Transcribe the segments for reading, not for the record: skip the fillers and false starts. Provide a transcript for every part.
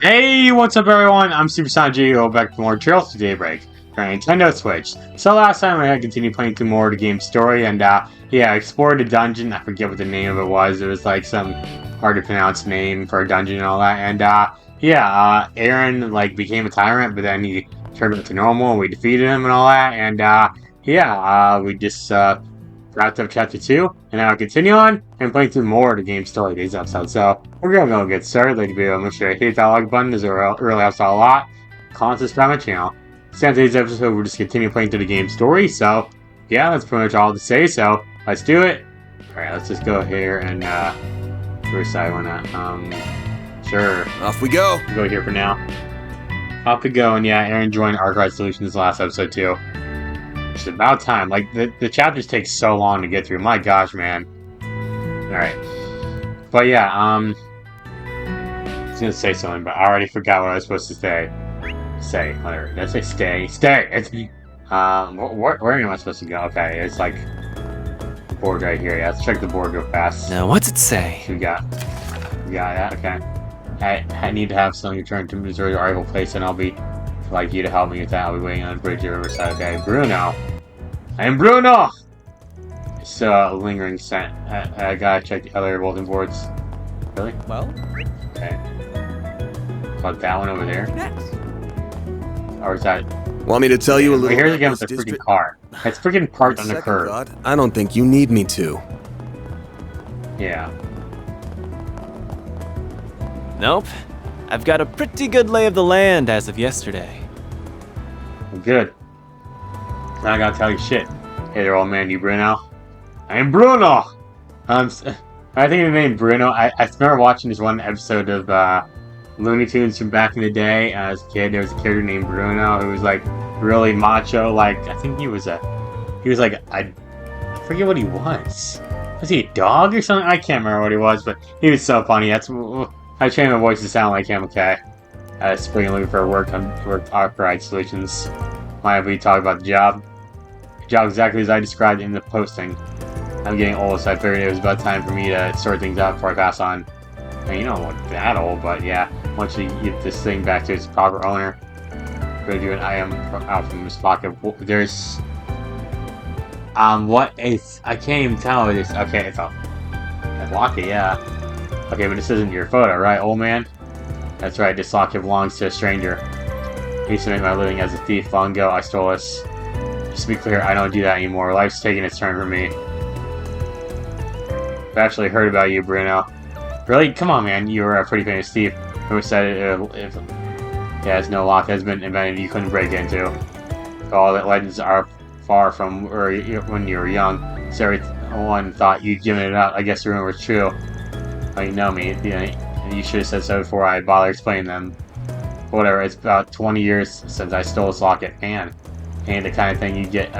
Hey, what's up everyone? I'm SuperSonicJB, back for more Trails to Daybreak for Nintendo Switch. So last time I had continued playing through more of the game's story, and yeah, I explored a dungeon. I forget what the name of it was. It was like some hard to pronounce name for a dungeon and all that. And yeah, Aaron like became a tyrant, but then he turned into normal, and we defeated him and all that. And yeah, we just wrapped up chapter 2, and now I continue on and playing through more of the game's story these episodes. So we're gonna go get started. Like the video, make sure you hit that like button, as it really helps out a lot. Comment, subscribe my channel. So in today's episode, we'll just continue playing through the game's story. So yeah, that's pretty much all to say. So let's do it. Alright, let's just go here and first I wanna sure. Off we go. We'll go here for now. Off we go, and yeah, Aaron joined Archive Solutions last episode too. It's about time. Like, the chapters take so long to get through. My gosh, man. Alright. But yeah, I was gonna say something, but I already forgot what I was supposed to say. Say, whatever. Did I say stay? Stay! It's, where am I supposed to go? Okay, it's like the board right here. Yeah, let's check the board real fast. Now, what's it say? We got that, okay. I need to have something return to Missouri arrival place, and I'll be like you to help me with that. I'll be waiting on the bridge at Riverside. Okay, Bruno. I am Bruno! It's a lingering scent. I gotta check the other bulletin boards. Really? Well? Okay. About that one over there. Next. Or is that... Want me to tell you a little Wait, here's about again with the this freaking district? car. It's freaking parked on the Second curb. thought, I don't think you need me to. Yeah. Nope. I've got a pretty good lay of the land as of yesterday. Good. Now I gotta tell you shit. Hey there, old man, you Bruno? I am Bruno! I think the name Bruno, I remember watching this one episode of Looney Tunes from back in the day. As a kid, there was a character named Bruno who was like really macho. Like, I think he was like, I forget what he was. Was he a dog or something? I can't remember what he was, but he was so funny. I trained my voice to sound like him, okay? Spring looking for work on Archive Solutions. Might we talk about the job? The job exactly as I described in the posting. I'm getting old, so I figured it was about time for me to sort things out before I pass on. I mean, you don't look that old, but yeah. Once you get this thing back to its proper owner, go do an item out from this pocket. There's... what is... I can't even tell what it is. Okay, it's a locket, yeah. Okay, but this isn't your photo, right, old man? That's right, this locket belongs to a stranger. I used to make my living as a thief long ago. I stole this. Just to be clear, I don't do that anymore. Life's taking its turn for me. I've actually heard about you, Bruno. Really? Come on, man. You were a pretty famous thief. Who said if no lock has been invented you couldn't break into. All that legends are far from when you were young. So everyone thought you'd given it up. I guess the rumor was true. Oh, you know me. You should have said so before I bother explaining them. Whatever, it's about 20 years since I stole this locket. Man, ain't the kind of thing you get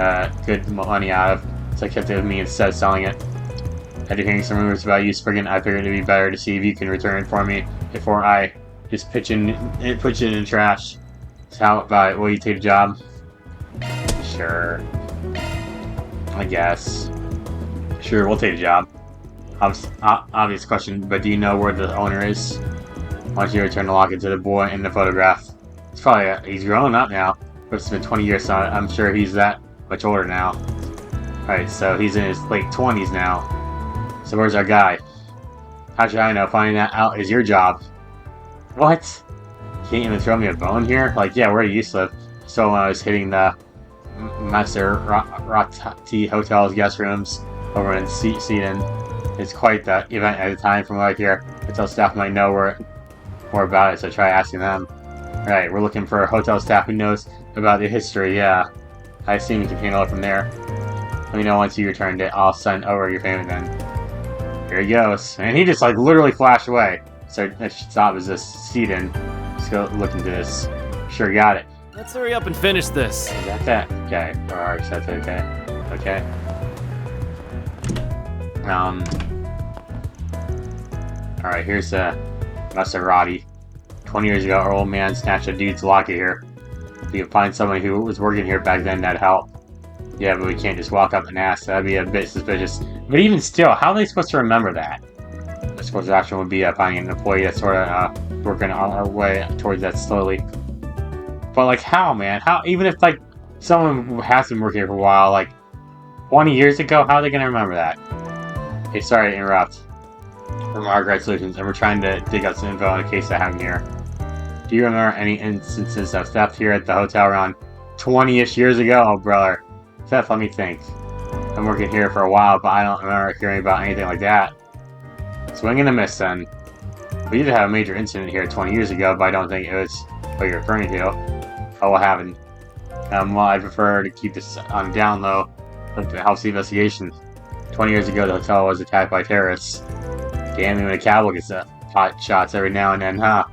good money out of. So I kept it with me instead of selling it. After hearing some rumors about you spriggan, I figured it'd be better to see if you can return it for me before I just put it in the trash. So how about it? Will you take the job? Sure. I guess. Sure, we'll take the job. Obvious question, but do you know where the owner is? Why don't you return the locket to the boy in the photograph? It's probably he's grown up now, but it's been 20 years, so I'm sure he's that much older now. Alright, so he's in his late 20s now. So where's our guy? How should I know? Finding that out is your job. What? Can't even throw me a bone here? Like, yeah, where do you live? So when I was hitting the Maserati Hotel's guest rooms over in Seaton. It's quite the event at the time from what I hear. Hotel staff might know more about it, so try asking them. Right, we're looking for a hotel staff who knows about the history, yeah. I assume you can handle it from there. Let me know once you returned it. I'll send over your payment then. Here he goes. And he just like literally flashed away. So that should stop as this Seaton. Let's go look into this. Sure, got it. Let's hurry up and finish this. Is that? Okay. Alright, so that's okay. Okay. Alright, here's a Maserati. 20 years ago, our old man snatched a dude's locket here. If you can find someone who was working here back then, that'd help. Yeah, but we can't just walk up and ask. That'd be a bit suspicious. But even still, how are they supposed to remember that? I suppose the option would be finding an employee that sort of working our way towards that slowly. But like, how, man? How? Even if like someone has been working here for a while, like 20 years ago, how are they gonna remember that? Hey, sorry to interrupt. From Argyle Solutions, and we're trying to dig up some info on a case that happened here. Do you remember any instances of theft here at the hotel around 20-ish years ago? Oh, brother. Theft, let me think. I'm working here for a while, but I don't remember hearing about anything like that. Swing and a miss, then. We did have a major incident here 20 years ago, but I don't think it was what you're referring to. Oh, what happened? Well, I prefer to keep this on down low. It helps the investigation. 20 years ago, the hotel was attacked by terrorists. Damn, even a cowboy gets pot shots every now and then, huh?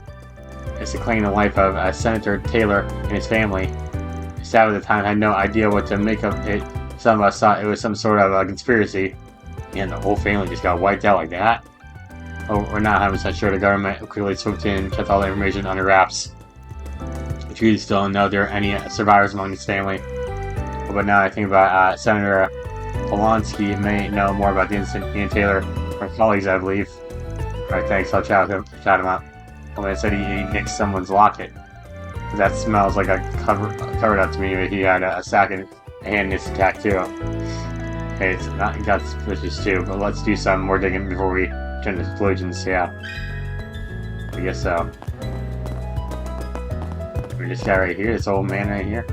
It's the claim the life of Senator Taylor and his family. Staff at the time had no idea what to make of it. Some of us thought it was some sort of a conspiracy. And the whole family just got wiped out like that. Oh, we're not 100% sure the government quickly swooped in and kept all the information under wraps. The truth is still don't know there are any survivors among his family. But now I think about Senator Polonsky may know more about the incident. He and Taylor are colleagues, I believe. Alright, thanks. I'll chat him up. Well, I said he nicked someone's locket. That smells like a covered up to me. He had a sack in hand in his attack too. Okay, it's not got suspicious too, but let's do some more digging before we turn to conclusions. Yeah, I guess so. We just got right here. This old man right here.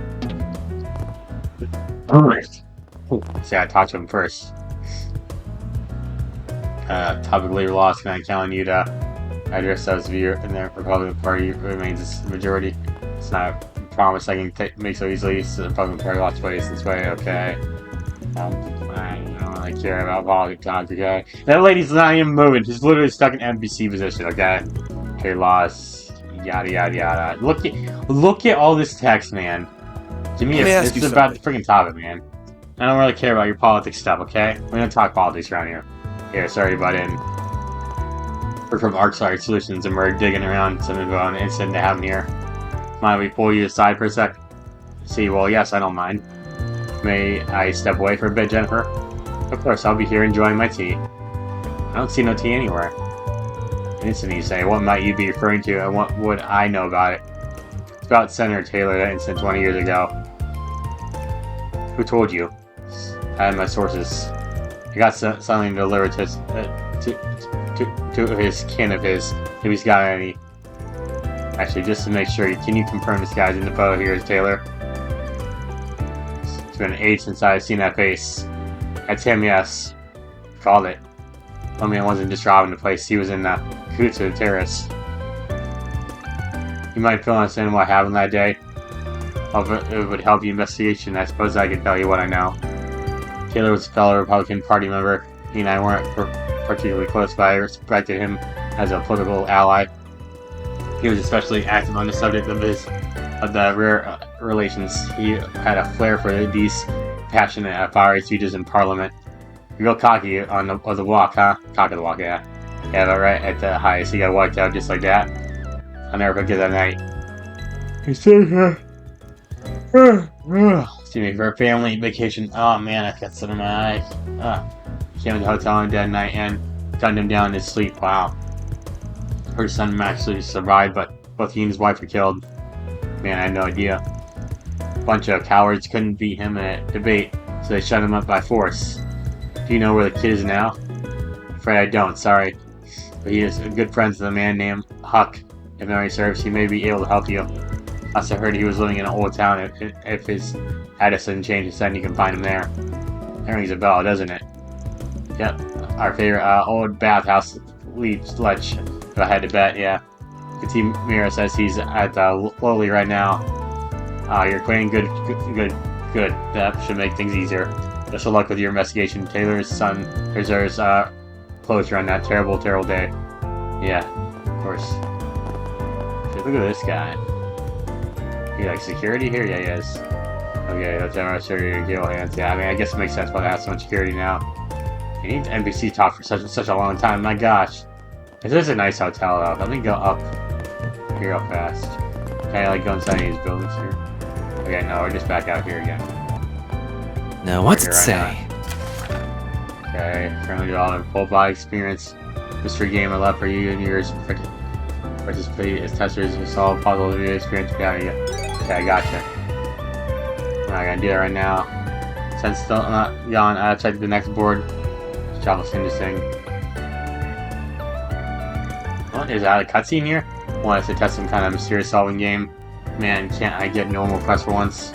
Alright. See, I talked to him first. Topic labor laws. Can I count on you to address those of you in the Republican Party remains its majority? It's not a promise I can make so easily. So the Republican Party lots of ways this way. Okay. I don't really care about politics, okay? That lady's not even moving. She's literally stuck in NBC position, okay? Okay, laws, yada yada yada. Look at all this text, man. To me, it's about the freaking topic, man. I don't really care about your politics stuff, okay? We don't talk politics around here. Here, sorry to butt in. We're from Argyle Solutions, and we're digging around some info on an incident that happened here. Mind we pull you aside for a sec? See, well, yes, I don't mind. May I step away for a bit, Jennifer? Of course, I'll be here enjoying my tea. I don't see no tea anywhere. An incident, you say. What might you be referring to, and what would I know about it? It's about Senator Taylor, that incident 20 years ago. Who told you? I had my sources. I got something delivered to his kin of his, if he's got any. Actually, just to make sure, can you confirm this guy's in the photo here is Taylor? It's been an age since I've seen that face. That's him, yes. Called it. I mean, I wasn't just robbing the place, he was in the cahoots with the terrorists. You might fill us in what happened that day. If it would help the investigation, I suppose I could tell you what I know. Taylor was a fellow Republican Party member. He and I weren't particularly close, but I respected him as a political ally. He was especially active on the subject of the rare relations. He had a flair for these passionate, fiery speeches in Parliament. Real cocky on the walk, huh? Cock of the walk, yeah. Yeah, but right at the highest, he got wiped out just like that. I'll never forget that night. He stayed here. Excuse me, for a family vacation. Oh man, I've got some in my eyes. He came to the hotel on a dead night and gunned him down in his sleep. Wow. Her son actually survived, but both he and his wife were killed. Man, I had no idea. A bunch of cowards couldn't beat him in a debate, so they shut him up by force. Do you know where the kid is now? Afraid I don't, sorry. But he is good friends with a man named Huck. If memory serves, he may be able to help you. Last I heard, he was living in an old town. If his address doesn't change his son, you can find him there. That rings a bell, doesn't it? Yep, our favorite old bathhouse leaves lunch. If I had to bet, yeah. Mira says he's at the Lowly right now. You're quitting. Good. That should make things easier. Best of luck with your investigation. Taylor's son deserves closure on that terrible day. Yeah, of course. Look at this guy. He like security here? Yeah, he is. Okay, that's MRS Gale hands. Yeah, I mean, I guess it makes sense why they have so much security now. You need NBC talk for such a long time. My gosh. This is a nice hotel, though. Let me go up here real fast. Can I, like, go inside any of these buildings here? Okay, no, we're just back out here again. Now, what's it say? Okay, currently all in full body experience. Mystery game I love for you and yours. Participate as testers to solve puzzle video experience. Yeah, okay, I gotcha. I'm not gonna do that right now. Since still not gone, check the next board. This job looks interesting. What is that? A cutscene here? Want us to test some kind of mysterious solving game? Man, can't I get normal quest for once?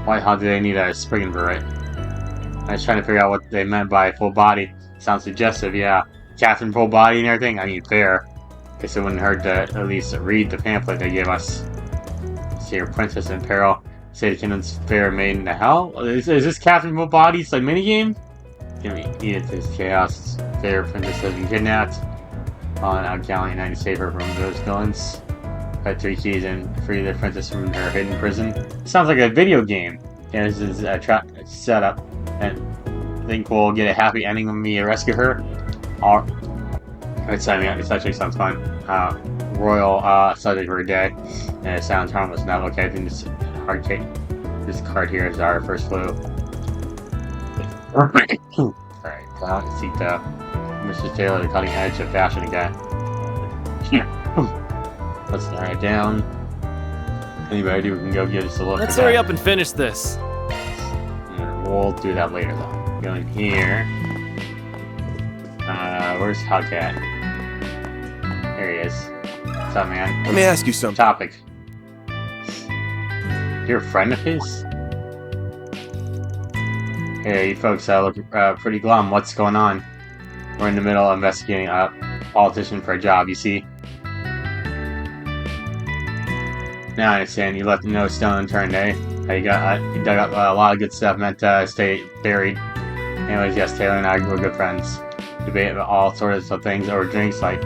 Why the hell do they need a spring invert? I was trying to figure out what they meant by full body. Sounds suggestive, yeah. Catherine full body and everything? I mean, fair. Guess it wouldn't hurt to at least read the pamphlet they gave us. See your princess in peril. Say the kingdom's fair maiden to hell? Is this Catherine full body? It's like minigame? Give me eat it this chaos. Fair princess has been kidnapped. Falling out gallant and save her from those villains. Got 3 keys and free the princess from her hidden prison. Sounds like a video game. Yeah, this is a setup. And I think we'll get a happy ending when we rescue her. This actually sounds fun. Royal subject for a day. And it sounds harmless enough. Okay, I think this card here is our first clue. Alright, seek the Mrs. Taylor, the cutting edge of fashion again. Let's narrow it down. Anybody, we can go give us a look. Let's hurry up and finish this. We'll do that later, though. Go in here. Where's Hogcat? There he is. What's up, man? Let me ask you something. Topic. You're a friend of his? Hey, you folks look pretty glum. What's going on? We're in the middle of investigating a politician for a job, you see? Now I understand. You left no stone unturned, eh? You dug up a lot of good stuff meant to stay buried. Anyways, yes, Taylor and I were good friends. Debate about all sorts of things over drinks, like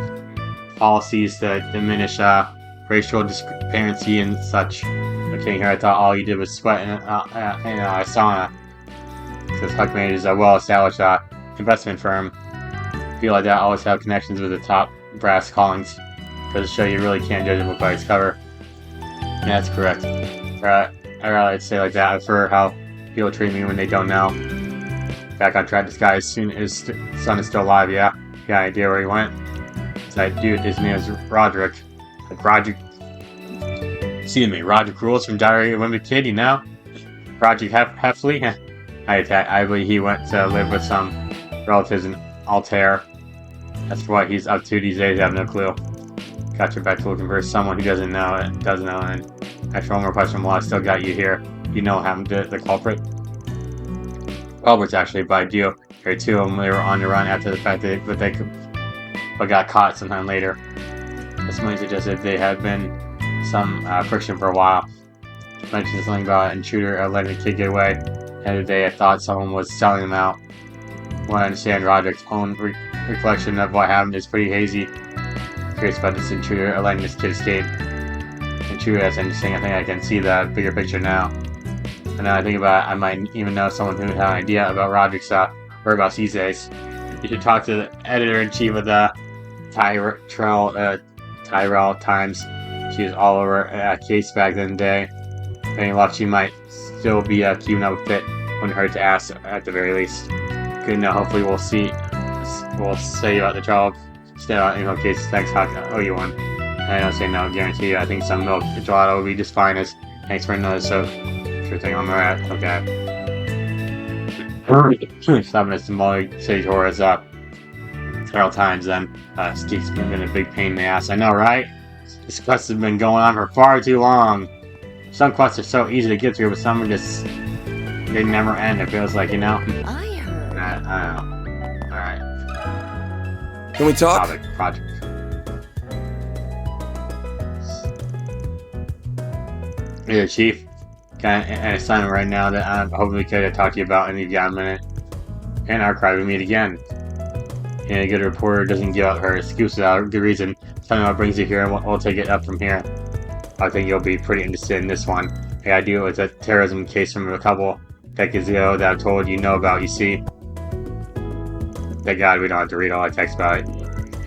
policies to diminish racial discrepancy and such. Okay, here I thought all you did was sweat in a sauna. Because Huckmade is a well-established investment firm. People like that always have connections with the top brass callings. Goes to show you really can't judge a book by its cover. Yeah, that's correct. I'd rather say like that for how people treat me when they don't know. Back on track, this guy, as soon as his son is still alive, yeah? You got an idea where he went? It's that dude, his name is Roderick. Like Roderick. Excuse me, Roderick Rules from Diary of a Wimpy Kid, you know? Roderick Heffley? I believe he went to live with some relatives in Altair. That's what he's up to these days, I have no clue. Got your back to looking for someone who doesn't know, and after one more question, well, I still got you here. You know what happened to the culprit? Culprits, actually, but I do. There are 2 of them. They were on the run after the fact but got caught sometime later. This money suggested they had been some friction for a while. Mentioned something about an intruder letting the kid get away. The other day, I thought someone was selling them out. When I understand Roderick's own recollection of what happened is pretty hazy. Curious about this intruder letting this kid escape. Intruder, that's interesting. I think I can see the bigger picture now. And now I think about it, I might even know someone who had an idea about Roderick's whereabouts these days. You should talk to the editor-in-chief of the Tyrell Times. She was all over a case back then the day. If any luck, she might still be keeping up with it. Wouldn't hurt to ask at the very least. Good enough. Hopefully we'll say about the trial. Stay on email cases. Thanks, Hawk. Oh, you won. I don't say no, guarantee you. I think some milk gelato will be just fine as thanks for another soap. Sure thing, I'm alright. Okay. Stopping us to Molly City Tours several times then. Skeek's been a big pain in the ass. I know, right? This quest has been going on for far too long. Some quests are so easy to get through, but some are just... they never end, it feels like, you know? I heard. I don't know. Alright. Can we talk? Topic, project. Hey, Chief. Got an assignment right now that I'm hoping we could talk to you about in a minute. And archive, we meet again. And a good reporter doesn't give out her excuses without a good reason. Tell me what brings you here, and we'll take it up from here. I think you'll be pretty interested in this one. The idea was a terrorism case from a couple decades ago that I've told you know about, you see. Thank God we don't have to read all that text about it.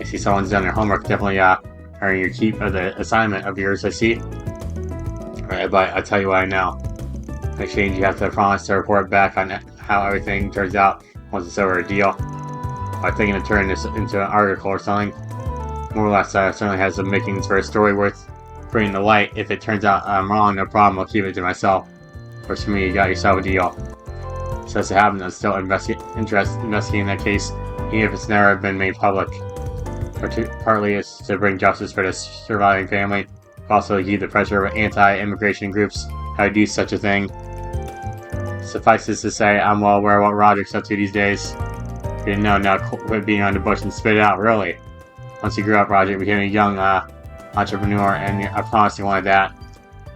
I see someone's done their homework, definitely earning your keep of the assignment of yours, I see. Alright, but I'll tell you what I know. In exchange, you have to promise to report back on how everything turns out once it's over a deal. I'm thinking of turning this into an article or something. more or less certainly has some makings for a story worth bringing to light. If it turns out I'm wrong, no problem, I'll keep it to myself. Works for me, you got yourself a deal. So as it happens, I'm still investigating that case, even if it's never been made public. Partly it's to bring justice for the surviving family, also to keep the pressure of anti-immigration groups how to do such a thing. Suffices to say, I'm well aware of what Roderick's up to these days. You didn't know, now quit being on the bush and spit it out, really. Once he grew up, Roderick became a young entrepreneur, and a promising one at that.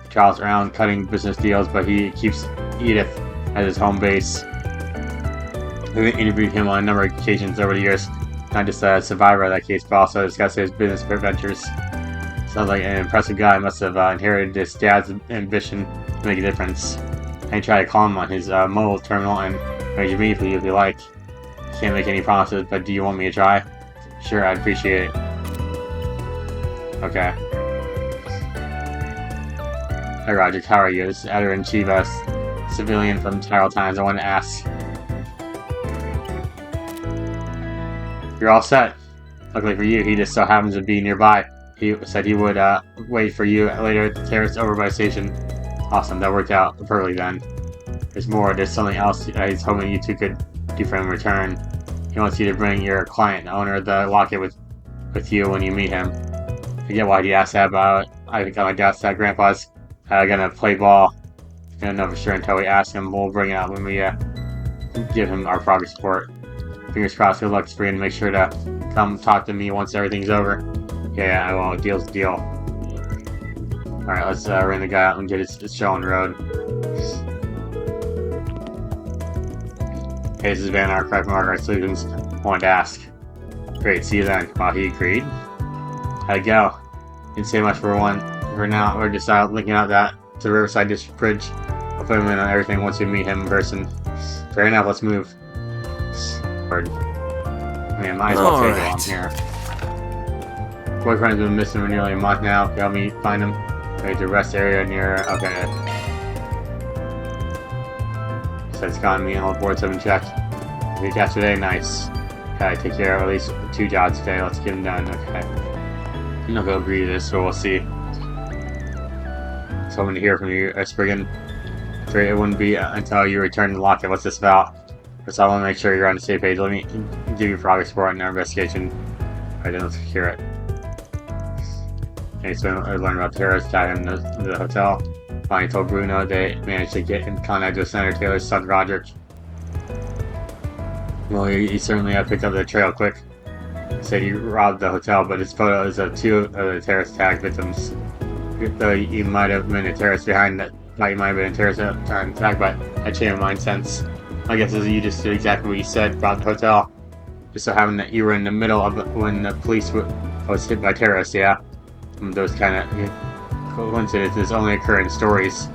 He travels around cutting business deals, but he keeps Edith as his home base. We interviewed him on a number of occasions over the years, not just a survivor of that case, but also discussed his business adventures. Sounds like an impressive guy. Must have inherited his dad's ambition to make a difference. I try to call him on his mobile terminal and arrange a meeting for you if you like. Can't make any promises, but do you want me to try? Sure, I'd appreciate it. Okay. Hi Roger, how are you? This is Editor-in-Chief, civilian from Tyrell Times. I want to ask. You're all set. Luckily for you, he just so happens to be nearby. He said he would wait for you later at the terrace over by the station. Awesome, that worked out perfectly then. There's more, there's something else he's hoping you two could do for him in return. He wants you to bring your client, the owner of the locket, with you when you meet him. I get why he asked that, but I got my doubts that Grandpa's gonna play ball. I don't know for sure until we ask him. We'll bring it out when we give him our progress report. Fingers crossed, good luck for you, and make sure to come talk to me once everything's over. Yeah, I will. Deal's a deal. Alright, let's ring the guy out and get his show on the road. Hey, this is Van Archive from Archive Solutions. Wanted to ask. Great, see you then. Wow, he agreed. How'd it go? Didn't say much for now. We're just out looking out to Riverside District Bridge. I'll put him in on everything once we meet him in person. Fair enough, let's move. Word. I mean, I might as well take it while I'm here. Boyfriend's been missing for nearly a month now. Help me find him. Ready to rest area near. Okay. Says got me. All boards have been checked. Week after today, nice. Okay, take care of at least 2 jobs today. Let's get them done. Okay. I'm not gonna agree to this, so we'll see. So I'm gonna hear from you, Spriggan. Afraid it wouldn't be until you return the locket. What's this about? First, I want to make sure you're on the same page. Let me give you progress report on our investigation. Alright, then let's hear it. Okay, so I learned about terrorist attack in the hotel. Finally told Bruno they managed to get in contact with Senator Taylor's son, Roderick. Well, he certainly picked up the trail quick. He said he robbed the hotel, but his photo is of 2 of the terrorist attack victims. Though he might have been a terrorist behind that, thought he might have been a terrorist attack, but that changed my mind since. I guess you just did exactly what you said about the hotel. Just so happened that you were in the middle of when the police was hit by terrorists, yeah? Those kind of coincidences only occur in stories.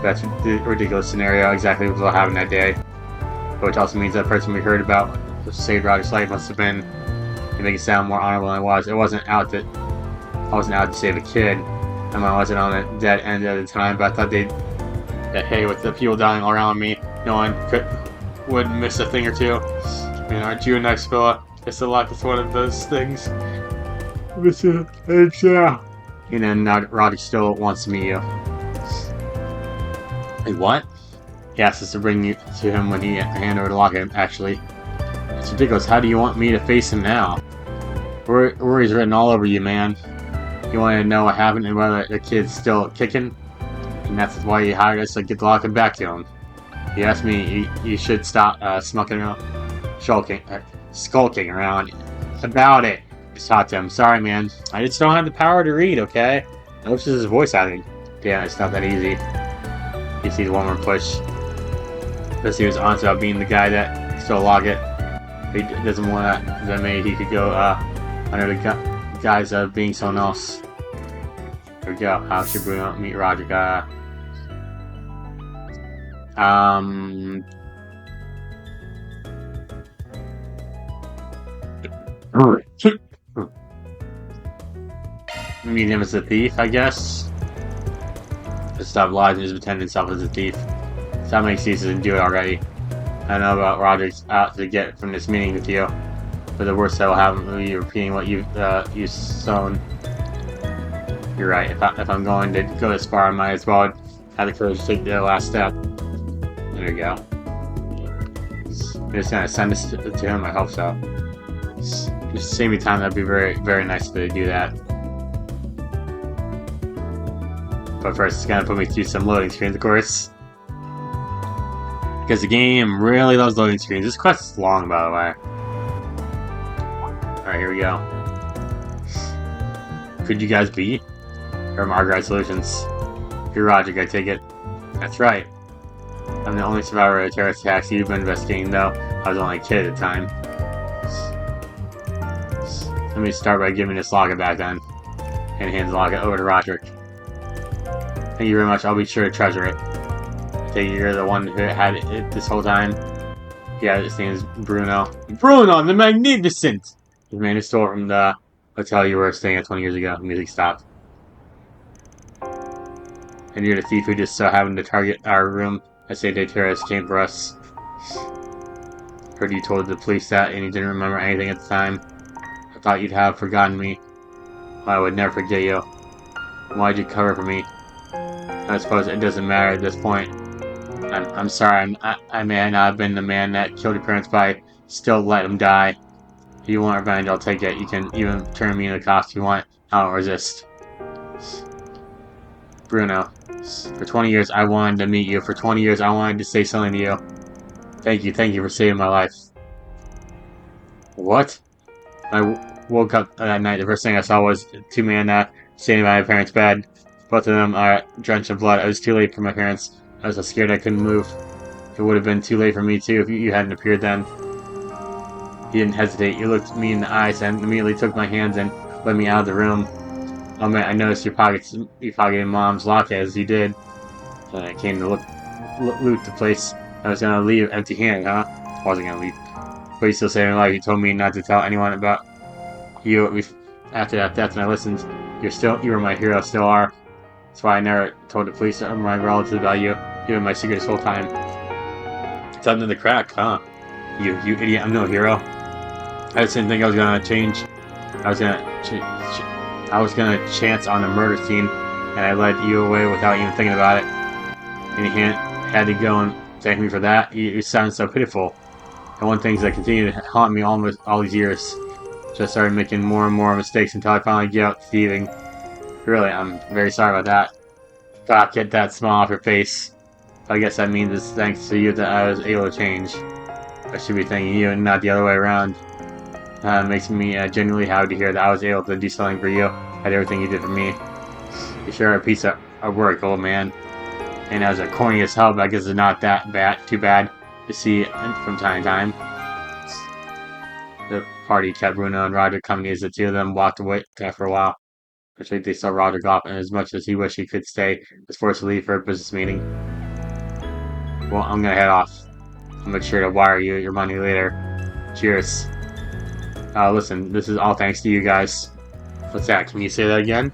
That's the ridiculous scenario, exactly what happened that day. Which also means that person we heard about who saved Roderick's life must have been, to make it sound more honorable than it was. I wasn't out to save a kid. I wasn't on the dead end at the time, but I thought that hey, with the people dying all around me, no one would miss a thing or two. I mean, aren't you a nice fella? It's a lot. It's one of those things. It's and then now Roderick still wants to meet you. Hey, what? He asked us to bring you to him when he handed over the locket. Actually, it's ridiculous. How do you want me to face him now? Worry's written all over you, man. You wanted to know what happened and whether the kid's still kicking, and that's why you hired us to get the locket back to him. He asked me you should stop skulking around about it. Just talk to him. Sorry, man. I just don't have the power to read, okay? I wish this is voice acting. Yeah, it's not that easy. He sees one more push. Because he was honest about being the guy that stole a locket. He doesn't want that maybe he could go under the guise of being someone else. Here we go. How should Bruno meet Roderick? Meet him as a thief, I guess. Just stop lying and just pretend himself as a thief. Stop making excuses and do it already. I know about Roderick's out to get from this meeting with you. But the worst that will happen will be repeating what you've sown. You're right. If I'm going to go this far, I might as well have the courage to take the last step. There you go. You're just gonna send this to him. I hope so. Just save me time. That'd be very, very nice to do that. But first, it's gonna put me through some loading screens, of course. Because the game really loves loading screens. This quest is long, by the way. Alright, here we go. Could you guys be? Or Margaret Solutions. You're Roger, I take it. That's right. I'm the only survivor of the terrorist attacks you've been investigating, though. I was only a kid at the time. Let me start by giving this locket back then. And hands the locket over to Roderick. Thank you very much. I'll be sure to treasure it. I take it you're the one who had it this whole time. Yeah, his name is Bruno. Bruno, the Magnificent! The man who stole from the hotel you were staying at 20 years ago. The music stopped. And you're the thief who just so happened to target our room. I say the terrorists came for us. Heard you told the police that and you didn't remember anything at the time. I thought you'd have forgotten me. Well, I would never forget you. Why'd you cover for me? I suppose it doesn't matter at this point. I'm sorry. I may not have been the man that killed your parents, but I still let them die. If you want revenge, I'll take it. You can even turn me into a cost if you want. I won't resist. Bruno. For 20 years, I wanted to meet you. For 20 years, I wanted to say something to you. Thank you for saving my life. What? I woke up that night. The first thing I saw was two men standing by my parents' bed. Both of them are drenched in blood. I was too late for my parents. I was so scared I couldn't move. It would have been too late for me too if you hadn't appeared then. He didn't hesitate. He looked me in the eyes and immediately took my hands and led me out of the room. Oh man, I noticed you pocketed Mom's locket as you did. So I came to loot the place. I was gonna leave empty-handed, huh? I wasn't gonna leave. But you still saved my life. You told me not to tell anyone about you. After that death, and I listened. You were my hero, still are. That's why I never told the police or my relatives about you. You were my secret this whole time. It's under the crack, huh? You idiot! I'm no hero. I just didn't think I was gonna change. I was gonna chance on a murder scene, and I led you away without even thinking about it. And you had to go and thank me for that. You sound so pitiful. And one thing that continued to haunt me almost all these years. Just started making more and more mistakes until I finally gave up thieving. Really, I'm very sorry about that. God, get that smile off your face. I guess that means it's thanks to you that I was able to change. I should be thanking you and not the other way around. It makes me genuinely happy to hear that I was able to do something for you and everything you did for me. You sure are a piece of work, old man. And as a corny as hell, but I guess it's not that too bad to see from time to time. The party kept Bruno and Roger company as the two of them walked away for a while. Actually, they saw Roger go off, and as much as he wished he could stay, was forced to leave for a business meeting. Well, I'm gonna head off. I'll make sure to wire you your money later. Cheers. Listen, this is all thanks to you guys. What's that? Can you say that again?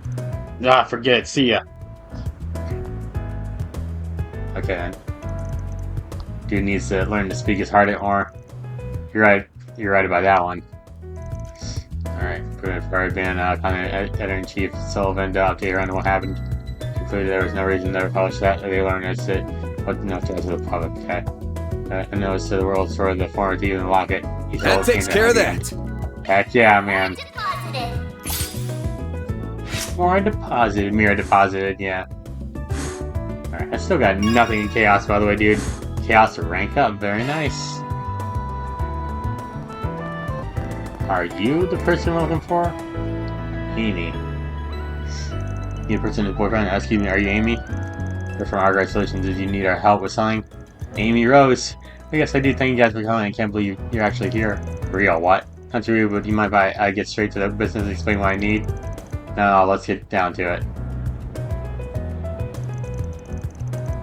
Ah, forget it. See ya. Okay then. Dude needs to learn to speak his heart or you're right about that one. Alright, for been Editor-in-Chief Sullivan to update her on what happened. Concluded there was no reason to publish that. They learned what no threat to the public. Okay. A notice to the world for the former thief in the locket. That takes care of that. Heck yeah, man. Mirror deposited, yeah. Alright, I still got nothing in Chaos, by the way, dude. Chaos to rank up, very nice. Are you the person we're looking for? Amy. You the person whose boyfriend? Excuse me, are you Amy? We're from Our Solutions. Did you need our help with something? Amy Rose. I guess I do thank you guys for coming. I can't believe you're actually here. For real, what? Not too rude, but you mind if I get straight to the business and explain what I need? No, let's get down to it.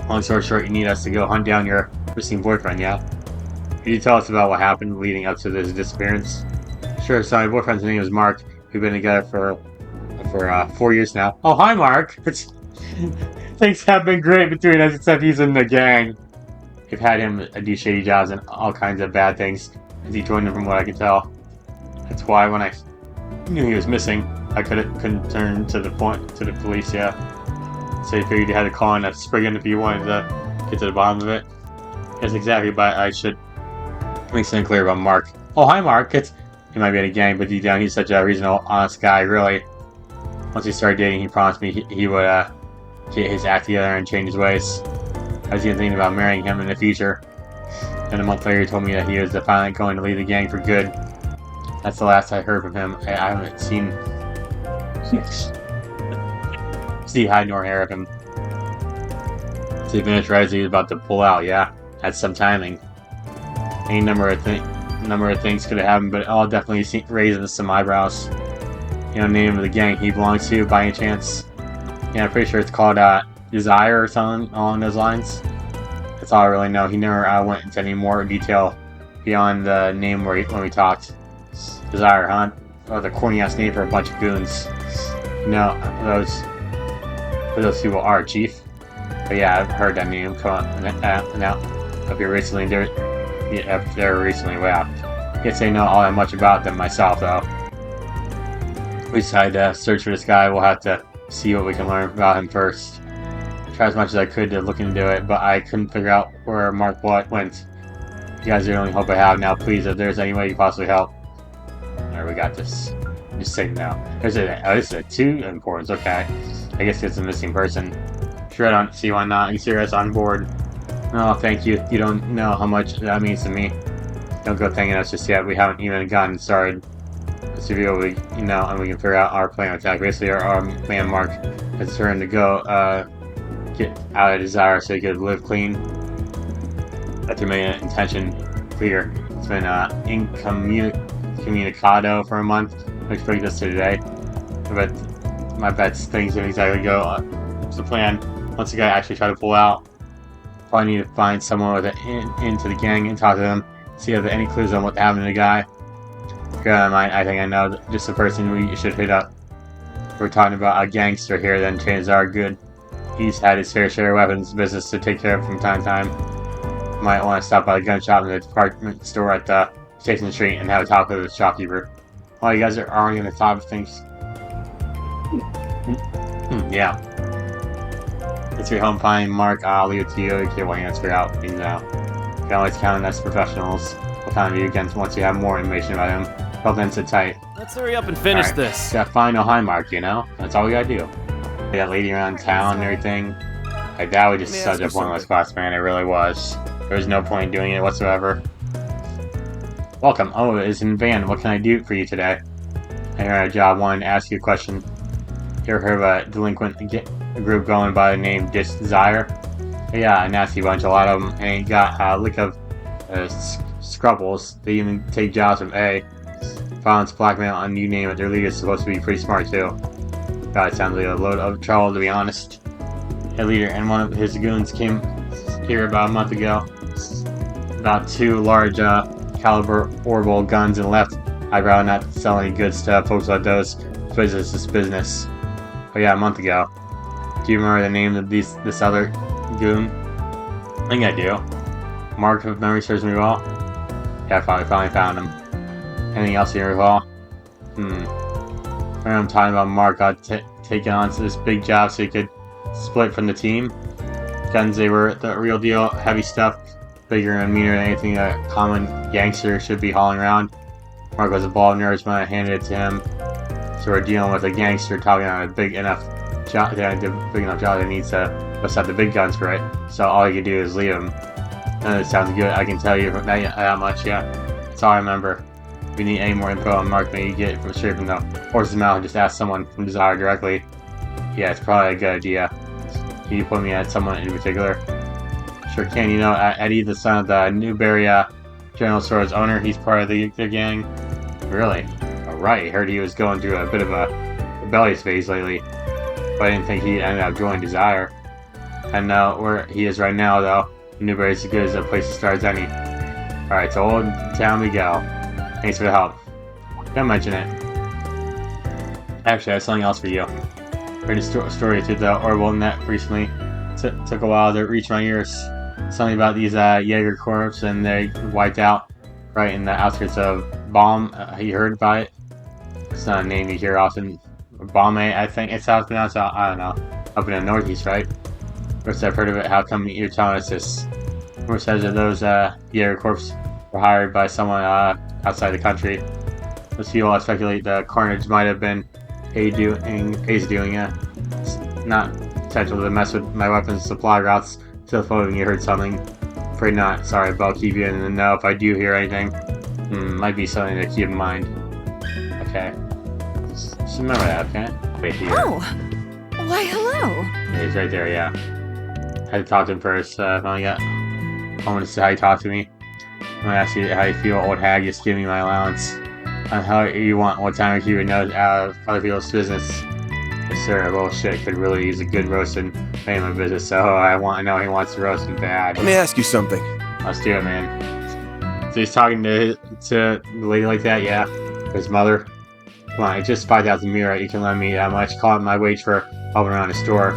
Long story short, you need us to go hunt down your missing boyfriend, yeah? Can you tell us about what happened leading up to this disappearance? Sure, so my boyfriend's name is Mark. We've been together for 4 years now. Oh, hi, Mark! Things have been great between us, except he's in the gang. We've had him do shady jobs and all kinds of bad things as he joined them from what I can tell. That's why when I knew he was missing, I couldn't turn to the police. Yeah, so he figured he had to call in a Spriggan if you wanted to get to the bottom of it. Yes, exactly. But I should make something clear about Mark. Oh, hi, Mark. He might be in a gang, but deep down, he's such a reasonable, honest guy. Really. Once we started dating, he promised me he would get his act together and change his ways. I was even thinking about marrying him in the future. And a month later, he told me that he was finally going to leave the gang for good. That's the last I heard from him. I haven't seen see hide nor hair of him. So he finished right as he was about to pull out. Yeah, that's some timing. Any number of things could have happened, but it all definitely raised some eyebrows. You know, the name of the gang he belongs to, by any chance? Yeah, I'm pretty sure it's called Desire or something along those lines. That's all I really know. He never went into any more detail beyond the name when we talked. Desire, huh? Oh, the corny-ass name for a bunch of goons. No, those people are, Chief. But yeah, I've heard that name come up here recently. They're recently, wow. Can't say know all that much about them myself, though. We decided to search for this guy. We'll have to see what we can learn about him first. Try as much as I could to look into it, but I couldn't figure out where Mark went. You guys are the only hope I have now. Please, if there's any way you can possibly help. Alright, we got this. Just say no. This is a 2 importance. Okay. I guess it's a missing person. Sure, I don't see why not. You serious on board? No, thank you. You don't know how much that means to me. Don't go thanking us just yet. We haven't even gotten started. Let's review what we know, and we can figure out our plan of attack. Basically, our man Mark has turned to go get out of Desire so he could live clean. After making an intention clear, it's been incommunicado for a month, which brings us to today. But my bets things didn't exactly go to plan. Once the guy actually tried to pull out, probably need to find someone with into the gang and talk to them, see if there are any clues on what happened to the guy. I think I know just the person we should hit up. We're talking about a gangster here, then chances are good. He's had his fair share of weapons business to take care of from time to time. Might want to stop by the gun shop in the department store at the Station Street and have a talk with the shopkeeper. While you guys are already on the top of things. Yeah. It's your home finding Mark. I'll leave it to you. You can't wait to figure out things out. You can always count on us professionals. We'll contact you again once you have more information about him. Well then, sit tight. Let's hurry up and finish this. Gotta find a high mark, you know? That's all we gotta do. That lady around town and everything. Like, that was just such a pointless class, man. It really was. There was no point in doing it whatsoever. Welcome. Oh, it's in van. What can I do for you today? I heard a job. Wanted to ask you a question. You ever heard of a delinquent group going by the name Desire? Yeah, a nasty bunch. A lot of them ain't got a lick of scruples. They even take jobs from violence, blackmail, and you name it. Their leader is supposed to be pretty smart too. God, it sounds like a load of trouble, to be honest. A leader and one of his goons came here about a month ago. About 2 large caliber orbital guns and left. I'd rather not sell any goods to folks like those. Business is business. Oh yeah, a month ago. Do you remember the name of this other goon? I think I do. Mark, if memory serves me well. Yeah, I finally found him. Anything else you recall? When I'm talking about Mark got taken on to this big job so he could split from the team. Guns, they were the real deal, heavy stuff, bigger and meaner than anything a common gangster should be hauling around. Mark was a ball of nerves when I handed it to him. So we're dealing with a gangster talking on a big enough job that needs to bust out the big guns for it. So all you can do is leave him. And it sounds good. I can tell you that much. Yeah, that's all I remember. If you need any more info on Mark, maybe you get it straight from the horse's mouth and just ask someone from Desire directly. Yeah, it's probably a good idea. Can you put me at someone in particular? Sure can. You know, Eddie, the son of the Newberry General Store's owner, he's part of the gang. Really? Alright, heard he was going through a bit of a rebellious phase lately. But I didn't think he'd end up joining Desire. I know where he is right now, though. Newberry's as good as a place to start as any. Alright, so old town we go. Thanks for the help. Don't mention it. Actually, I have something else for you. Read a story through the orbital net recently. Took a while to reach my ears. Something about these Jaeger corps and they wiped out right in the outskirts of Balm. You heard about it? It's not a name you hear often. Balme, I think it's how it's pronounced. I don't know. Up in the northeast, right? First I've heard of it. How come you're telling us this? Rumor says that those Jaeger Corps were hired by someone outside the country. Most people speculate the carnage might have been Hayes doing it. It's not potential to mess with my weapons supply routes. Still floating, you heard something. Afraid not. Sorry, but I'll keep you in the know if I do hear anything. Might be something to keep in mind. Okay. Just remember that, okay? Wait here. Oh! Why, hello! Yeah, he's right there, yeah. I had to talk to him first. I finally got home to say how you talk to me. I'm gonna ask you how you feel, old hag. Just give me my allowance. On how you want, what time you would know out of other people's business. Yes, sir. Well, shit, could really use a good roasting in my business, so I know he wants to roast him bad. Let me ask you something. Let's do it, man. So he's talking to the lady like that, yeah? His mother? Come on, it's just 5,000 mira. You can lend me that much. Call it my wage for helping around the store.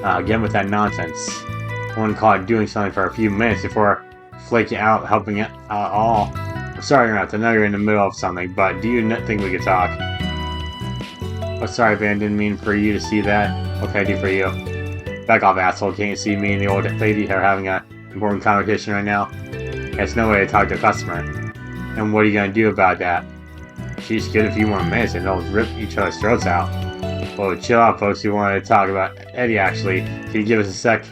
Again with that nonsense. I wouldn't call it doing something for a few minutes before flaking out, helping it all. I'm sorry, Rat. I know you're in the middle of something, but do you think we could talk? Oh, sorry, Van. Didn't mean for you to see that. What can I do for you? Back off, asshole. Can't you see me and the old lady are having an important conversation right now? There's no way to talk to a customer. And what are you going to do about that? She's good a few more minutes and they'll rip each other's throats out. Well, chill out, folks. We wanted to talk about Eddie, actually. Can you give us a sec?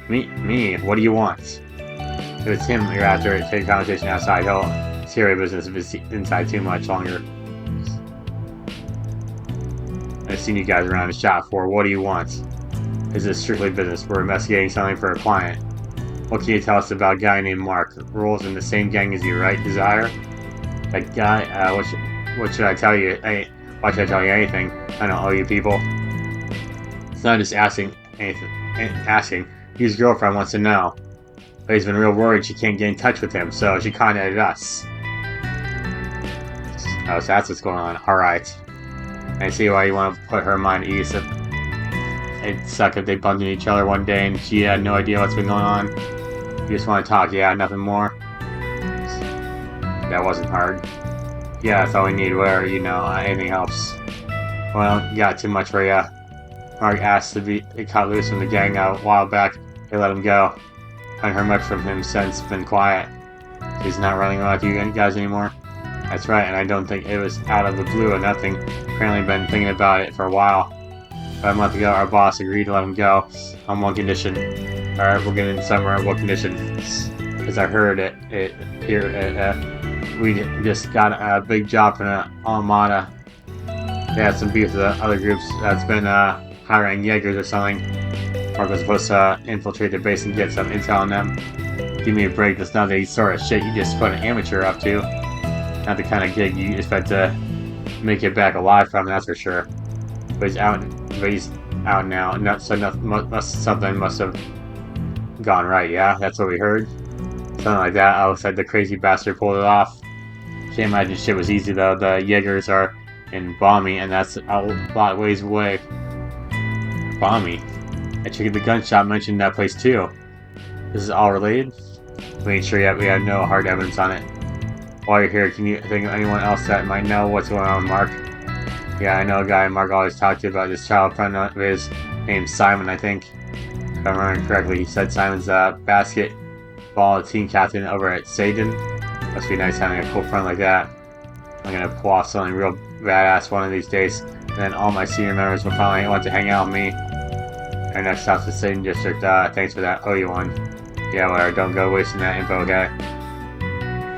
Me? What do you want? If it's him you're after, take a conversation outside. He'll serious business if it's inside too much longer. I've seen you guys around the shop before. What do you want? Is this strictly business? We're investigating something for a client. What can you tell us about a guy named Mark? Rolls in the same gang as you, right, Desire? That guy, what should I tell you? Why should I tell you anything? I don't owe you people. It's not just asking anything. His girlfriend wants to know. But he's been real worried she can't get in touch with him, so she contacted us. Oh, so that's what's going on. Alright. I see why you want to put her mind at ease. It'd suck if they bumped into each other one day and she had no idea what's been going on. You just want to talk, yeah? Nothing more? That wasn't hard. Yeah, that's all we need. Whatever, anything helps. Well, got too much for ya. Mark asked to be cut loose from the gang a while back. They let him go. Haven't heard much from him since. Been quiet. He's not running around with you guys anymore. That's right, and I don't think it was out of the blue or nothing. Apparently been thinking about it for a while. About a month ago, our boss agreed to let him go on one condition. Alright, we'll get into summer. What condition? As I heard we just got a big job from an Almada. They had some beef with the other groups that's been hiring Jaegers or something. Mark was supposed to infiltrate the base and get some intel on them. Give me a break. That's not the sort of shit you just put an amateur up to. Not the kind of gig you expect to make it back alive from, that's for sure. But he's out now. Something must have gone right, yeah? That's what we heard? Something like that. I said the crazy bastard pulled it off. Can't imagine shit was easy though. The Jaegers are in Balmy, and that's a lot of ways away. Balmy? I checked the gun shop mentioned that place too. This is all related? We ain't sure yet. We have no hard evidence on it. While you're here, can you think of anyone else that might know what's going on with Mark? Yeah, I know a guy Mark always talked to about this child friend of his named Simon, I think. If I remember correctly, he said Simon's a basketball team captain over at Satan. Must be nice having a cool friend like that. I'm gonna pull off something real badass one of these days, and then all my senior members will probably want to hang out with me. Our next stop's the Satan District. Thanks for that. Owe you one. Yeah, whatever. Don't go wasting that info, okay?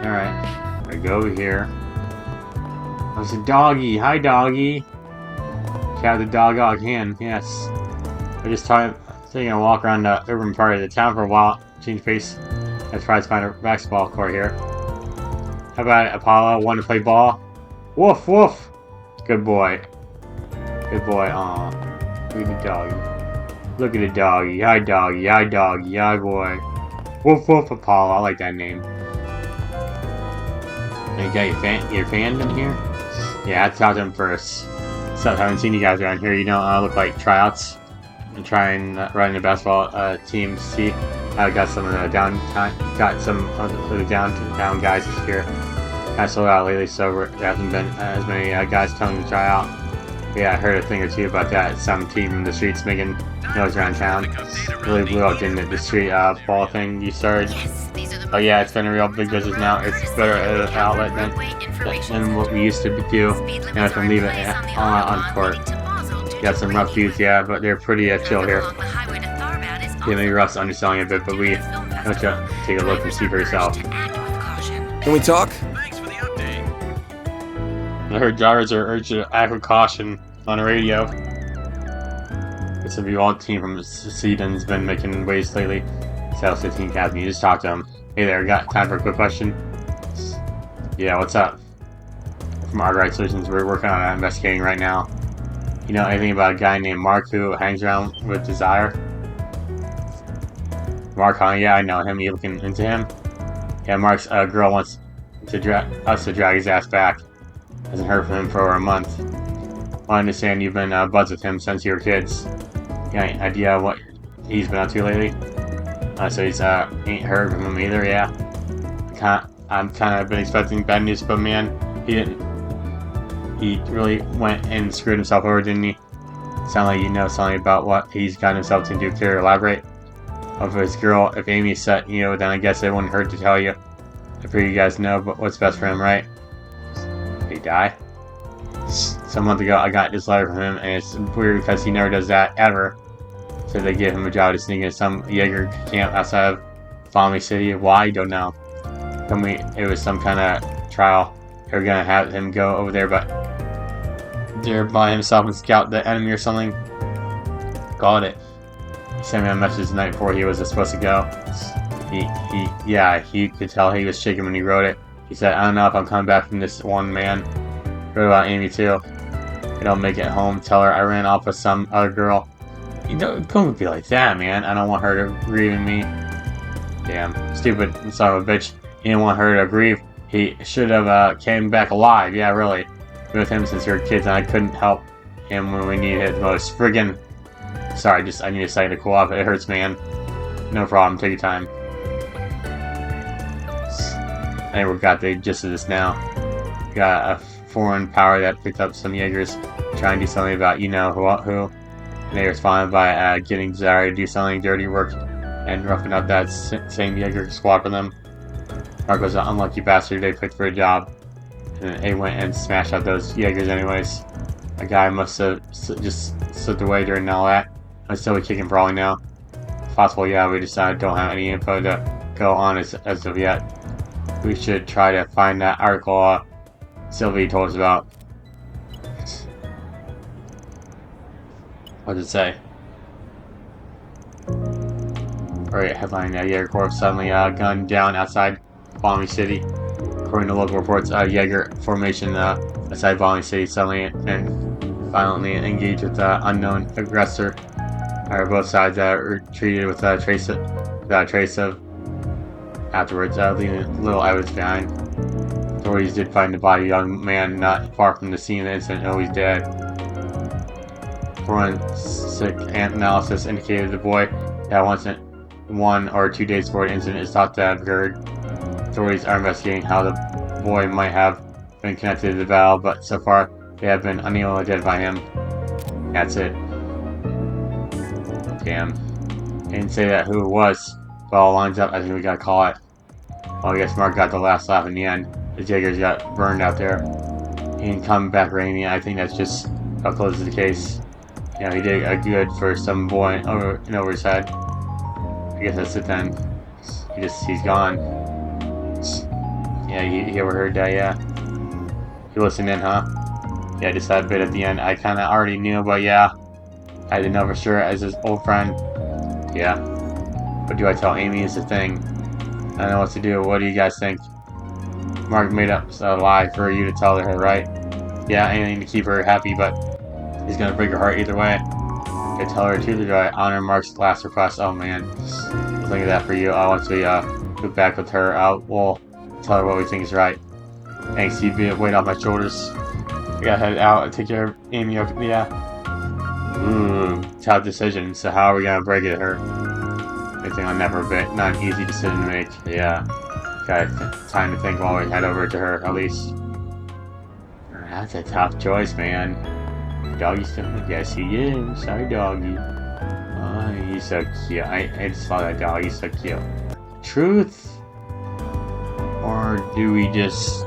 Alright. I go over here. There's a doggy. Hi, doggy. Cat the dog hand. Yes. I just taking a walk around the urban part of the town for a while. Change pace. Let's try to find a basketball court here. How about it, Apollo? Want to play ball? Woof, woof. Good boy. Good boy. Aw. Look at the doggy. Look at the doggy. Hi, doggy. Hi, doggy. Hi, boy. Woof, woof, Apollo. I like that name. You got your fandom here? Yeah, I have to talk to him first. So I haven't seen you guys around here. You don't look like tryouts. And try and run a basketball team. See, I got some of the got some of the downtown guys here. Kind of sold out lately, so there hasn't been as many guys telling me to try out. Yeah, I heard a thing or two about that. Some team in the streets making noise around town. Really blew up, didn't it? The street ball thing you started. Oh yeah, it's been a real big business now. It's better outlet than what we used to do. And I can leave it on court. Got some rough dudes, yeah, but they're pretty chill here. Yeah, maybe Russ underselling a bit, but we want you to take a look and see for yourself. Can we talk? I heard drivers are urged to act with caution on the radio. It's a all team from Seaton's been making waves lately. Sales 15 Academy, just talk to him. Hey there, got time for a quick question? Yeah, what's up? From Argyle Solutions, we're working on investigating right now. You know anything about a guy named Mark who hangs around with Desire? Mark, huh? Yeah, I know him. You looking into him? Yeah, Mark's girl wants us to drag his ass back. Hasn't heard from him for over a month. I understand you've been buds with him since you were kids. You got any idea what he's been up to lately? So he's ain't heard from him either, yeah. I'm kind of been expecting bad news, but man, he didn't. He really went and screwed himself over, didn't he? Sound like you know something about what he's gotten himself into. Care to elaborate? Of his girl, if Amy's set, you know, then I guess it wouldn't hurt to tell you. I figure you guys know but what's best for him, right? Did he die? Some month ago, I got this letter from him, and it's weird because he never does that, ever. So they give him a job to sneak into some Jaeger camp outside of Family City. Why? Don't know. Told me it was some kind of trial. They were gonna have him go over there, but there by himself and scout the enemy or something. Got it. He sent me a message the night before he was supposed to go. Yeah, he could tell he was shaking when he wrote it. He said, I don't know if I'm coming back from this one man. Wrote about Amy too. I don't make it home. Tell her I ran off with some other girl. You know, don't be like that, man. I don't want her to grieve in me. Damn, stupid son of a bitch. He didn't want her to grieve. He should have came back alive. Yeah, really. Been with him since we were kids, and I couldn't help him when we needed it the most. Friggin'. Sorry, I need a second to cool off. It hurts, man. No problem. Take your time. I think we got the gist of this now. We got a foreign power that picked up some Jaegers trying to do something about you know who. And they responded by getting Desire to do something dirty work and roughing up that same Jaeger squad for them. Mark was an unlucky bastard they picked for a job, and they went and smashed out those Jaegers anyways. A guy must have just slipped away during all that. I'm still kicking for all I know. It's possible, yeah, we just don't have any info to go on as of yet. We should try to find that article Sylvie told us about. What did it say? Alright, headline, Jaeger Corps suddenly gunned down outside Balmy City. According to local reports, Jaeger formation outside Balmy City suddenly and violently engaged with the unknown aggressor. Both sides retreated without a trace of afterwards, leaving little evidence behind. Authorities did find the body of a young man not far from the scene of the incident, though he's dead. Forensic analysis indicated the boy that wasn't 1 or 2 days before the incident is thought to have occurred. Authorities are investigating how the boy might have been connected to the battle, but so far they have been unable to identify him. That's it. Damn. They didn't say that who it was, but all lines up. I think we gotta call it. Well, I guess Mark got the last laugh in the end. The Jaegers got burned out there. He didn't come back raining. I think that's just how close to the case. You know, he did a good for some boy over his head. I guess that's it then. He's gone. Yeah, you ever heard that? Yeah. You listened in, huh? Yeah, just that bit at the end. I kind of already knew, but yeah, I didn't know for sure as his old friend. Yeah. What do I tell Amy is the thing? I don't know what to do. What do you guys think? Mark made up a lie for you to tell her, right? Yeah, anything to keep her happy, but he's gonna break her heart either way. I tell her too that I honor Mark's last request. Oh man, I'll think of that for you. Once we go back with her, we'll tell her what we think is right. Thanks, you'd be a weight off my shoulders. I gotta head out and take care of Amy. Okay, yeah. Tough decision. So how are we gonna break it to her? Good thing I'll never bit. Not an easy decision to make. Yeah. Got time to think while we head over to her, at least. That's a tough choice, man. Doggy still? Yes, he is. Sorry, doggy. Oh, he's so cute. I just saw that dog. He's so cute. Truth? Or do we just...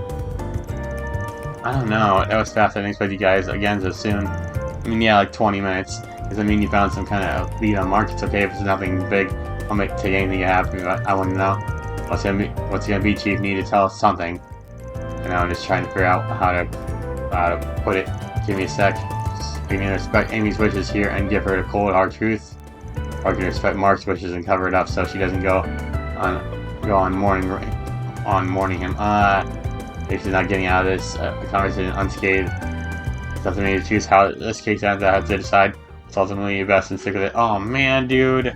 I don't know. That was fast. I didn't expect you guys again so soon. I mean, yeah, like 20 minutes. Does that mean you found some kind of lead on Mark? It's okay if it's nothing big. I'll take anything you have. I want to know. What's it gonna be, Chief? You need to tell us something. And I'm just trying to figure out how to put it. Give me a sec. We can respect Amy's wishes here and give her the cold hard truth. Or we can respect Mark's wishes and cover it up so she doesn't go on mourning him. If she's not getting out of this conversation unscathed, it's up to me to choose how this case ends. I have to decide. It's ultimately best and stick with it. Oh man, dude.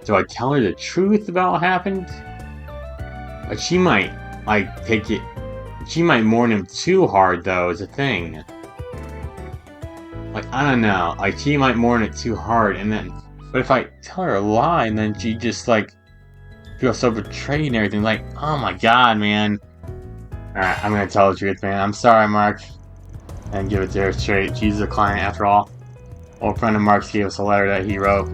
Do I tell her the truth about what happened? Like, she might, like, take it... She might mourn him too hard, though, is a thing. Like, I don't know. Like, she might mourn it too hard, and then... But if I tell her a lie, and then she just, like... feels so betrayed and everything, like, oh my god, man. Alright, I'm gonna tell the truth, man. I'm sorry, Mark. And give it to her straight. She's a client, after all. Old friend of Mark's gave us a letter that he wrote.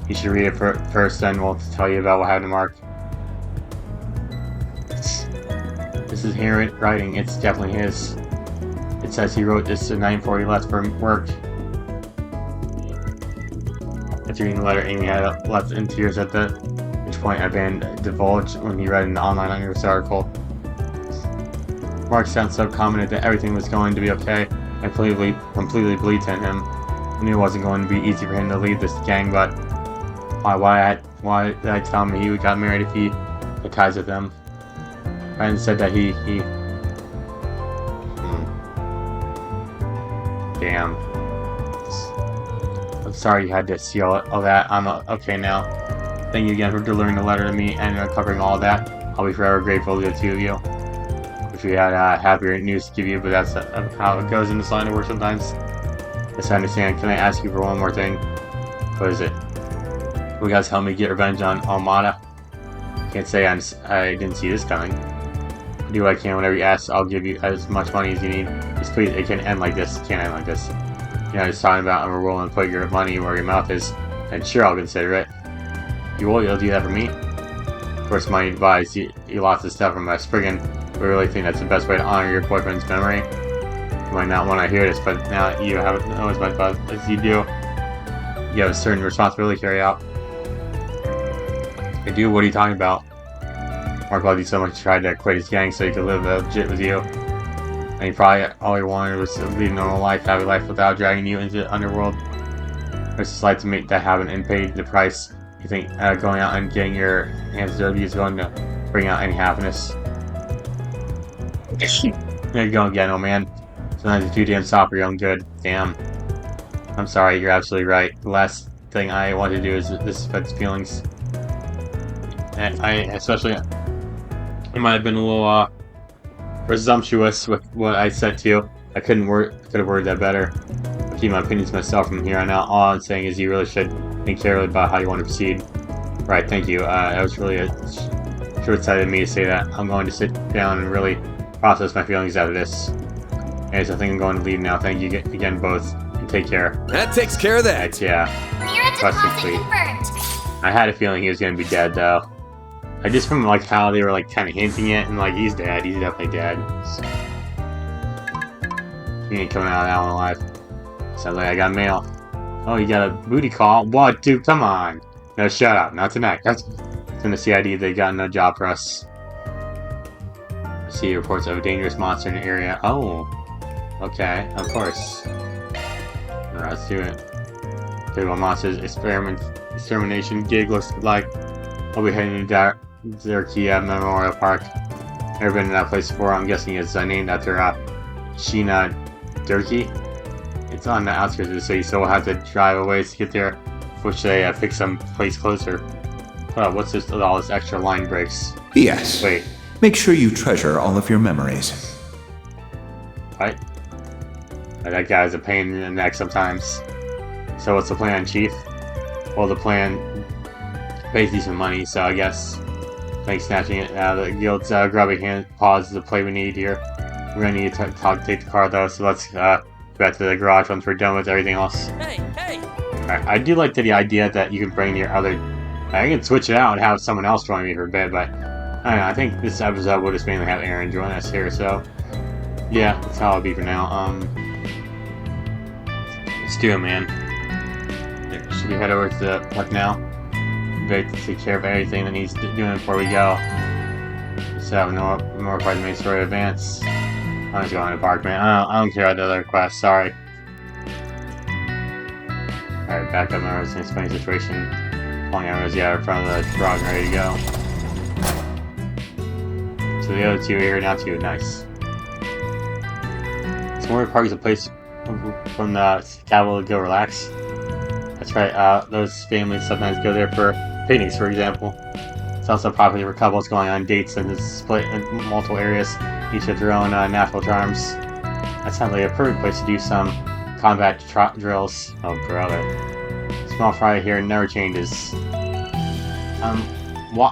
You should read it first, then we'll tell you about what happened to Mark. This is handwriting. It's definitely his. It says he wrote this at 9:40 left for work. After reading the letter, Amy had left in tears at which point Evan divulged when he read an online news article. Mark sounded so confident that everything was going to be okay. I completely believed in him. I knew it wasn't going to be easy for him to lead this gang, but why did I tell him he got married if he had ties with them? Ryan said that Damn. I'm sorry you had to see all that. I'm okay now. Thank you again for delivering the letter to me and uncovering all that. I'll be forever grateful to the two of you. If we had happier news to give you, but that's how it goes in this line of work sometimes. Yes, I understand. Can I ask you for one more thing? What is it? Will you guys help me get revenge on Almada? Can't say I didn't see this coming. Do what I can. Whenever you ask, I'll give you as much money as you need. Just please, it can't end like this. It can't end like this. You know, just talking about I'm willing to put your money where your mouth is, and sure, I'll consider it. You'll do that for me? Of course, my advice, you lost this stuff from my Spriggan. I really think that's the best way to honor your boyfriend's memory. You might not want to hear this, but now that you haven't known as much about as you do, you have a certain responsibility to carry out. I do? What are you talking about? Mark loved you so much he tried to quit his gang so he could live legit with you. And he probably all he wanted was to lead a normal life, have a life without dragging you into the underworld. It's just like to make that happen and pay the price. You think going out and getting your hands dirty is going to bring out any happiness? There you go again, old man. Sometimes you're too damn soft for your own good. Damn. I'm sorry, you're absolutely right. The last thing I want to do is disrespect his feelings. And it might have been a little presumptuous with what I said to you. I could have worded that better. I'll keep my opinions to myself from here on out. All I'm saying is you really should think carefully about how you want to proceed. Right, thank you. That was really a short-sighted of me to say that. I'm going to sit down and really process my feelings after this. Anyways, I think I'm going to leave now. Thank you again, both, and take care. That takes care of that. Yeah. Deposit confirmed. I had a feeling he was going to be dead, though. I just from like how they were like kind of hinting it, and like he's dead. He's definitely dead. He ain't coming out of that one alive. Sounds like I got mail. Oh, you got a booty call? What, dude? Come on. No, shut up. Not tonight. That's from the CID. They got no job for us. I see reports of a dangerous monster in the area. Oh. Okay. Of course. Alright, let's do it. Big monsters extermination gig looks like I'll be heading to Zerkia Memorial Park. Never been to that place before. I'm guessing it's named after Sheena Durkee. It's on the outskirts of the city, so we'll have to drive a ways to get there. Which they pick some place closer. What's this? All this extra line breaks. Yes. Wait. Make sure you treasure all of your memories. Right? That guy's a pain in the neck sometimes. So what's the plan, Chief? Well, the plan pays decent money, so I guess thanks snatching it out of the guild's grubby hand paws is the play we need here. We're gonna need to take the car though, so let's go back to the garage once we're done with everything else. Hey, hey! Alright, I do like the idea that you can bring your other... I can switch it out and have someone else join me for a bit, but I don't know, I think this episode will just mainly have Aaron join us here, so yeah, that's how it'll be for now. Let's do it, man. Should we head over to the park now? Maybe to take care of everything that needs doing before we go. Just have no more part of the main story advance. I'm just going to the park, man. I don't care about the other requests, sorry. Alright, back up. I was in a funny situation. Pulling arrows out in front of the garage and ready to go. So the other two are here now too, nice. Somewhere Park is a place from the capital to go relax. That's right, those families sometimes go there for picnics, for example. It's also popular for couples going on dates and is split in multiple areas, each with their own natural charms. That sounds like a perfect place to do some combat drills. Oh, brother. Small fry here never changes.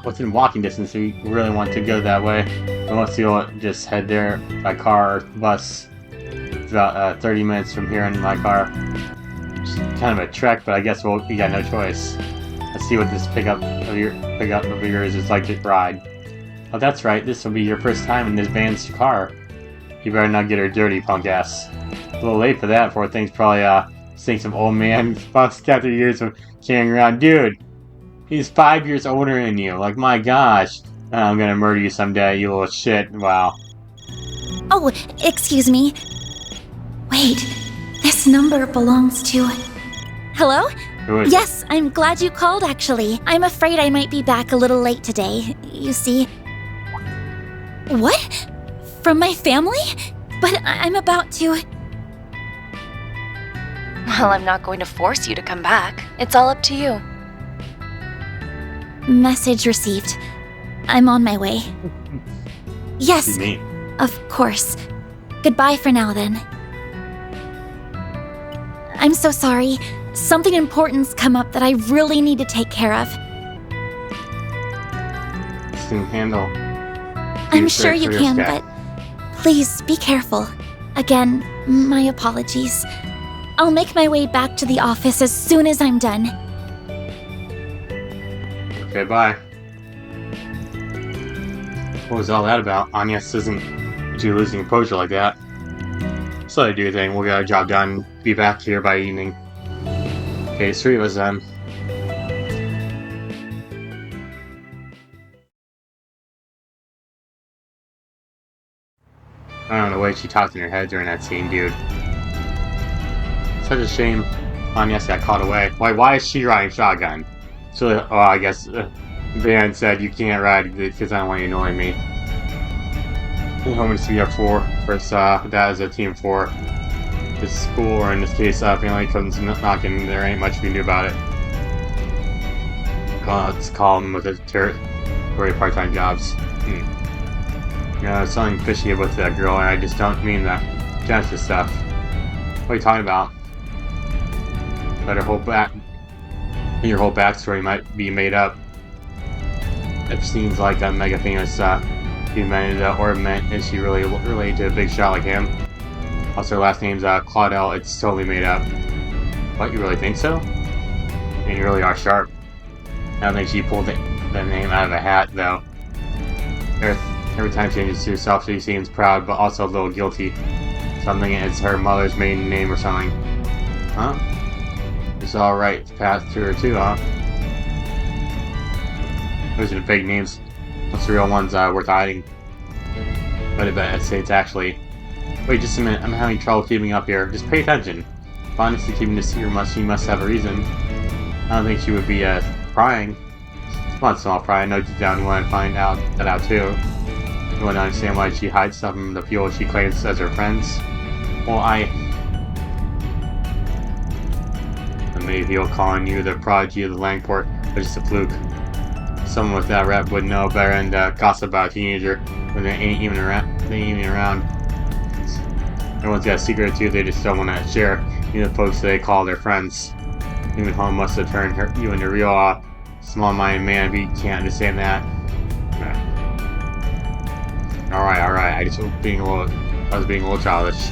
Within walking distance, we really want to go that way. But most people just head there by car or bus. It's about 30 minutes from here in my car. It's kind of a trek, but I guess we got no choice. Let's see what this pickup of yours is like to ride. Oh, that's right. This will be your first time in this van's car. You better not get her dirty, punk ass. A little late for that, for things probably sink some old man bust after years of carrying around. Dude, he's 5 years older than you. Like, my gosh. I'm gonna murder you someday, you little shit. Wow. Oh, excuse me. Wait, this number belongs to... Hello? Who is it? Yes, I'm glad you called, actually. I'm afraid I might be back a little late today. You see... What? From my family? But I'm about to... Well, I'm not going to force you to come back. It's all up to you. Message received. I'm on my way. Yes, Me. of course. Goodbye for now, then. I'm so sorry. Something important's come up that I really need to take care of. This can handle. I'm sure you can, but please be careful. Again, my apologies. I'll make my way back to the office as soon as I'm done. Okay, bye. What was all that about? Agnes isn't too losing composure like that. So I do your thing. We'll get our job done. Be back here by evening. Okay, 3 of us then. I don't know the way she talked in her head during that scene, dude. Such a shame Agnes got caught away. Why is she riding shotgun? So, oh, I guess Van said you can't ride because I don't want you annoying me. I'm hoping to be up for that as a team for this school, or in this case, family comes knocking. There ain't much we can do about it. Let's call them with the temporary part-time jobs. You know, there's something fishy with that girl, and I just don't mean that gangster stuff. What are you talking about? Better hold back. Your whole backstory might be made up. It seems like a mega famous human or meant is she really related to a big shot like him? Also, her last name's Claudel. It's totally made up. What, you really think so? And you really are sharp. I don't think she pulled the name out of a hat, though. Every time she introduces herself, she seems proud, but also a little guilty. Something it's her mother's maiden name or something. Huh? It's alright to pass to her too, huh? Those are the fake names. What's the real ones worth hiding? But I bet I'd say it's actually... Wait just a minute, I'm having trouble keeping up here. Just pay attention. If honestly keeping this secret, she must have a reason. I don't think she would be prying. Come on, small fry, I know deep down you want to find that out too. You want to understand why she hides stuff from the people she claims as her friends? Well, maybe people calling you the prodigy of the Langport, but just a fluke. Someone with that rep would know better and gossip about a teenager when they ain't even around. Everyone's got a secret or two they just don't want to share. Even the folks they call their friends. Even home must have turned you into a real small-minded man if you can't understand that. Alright. I was being a little childish.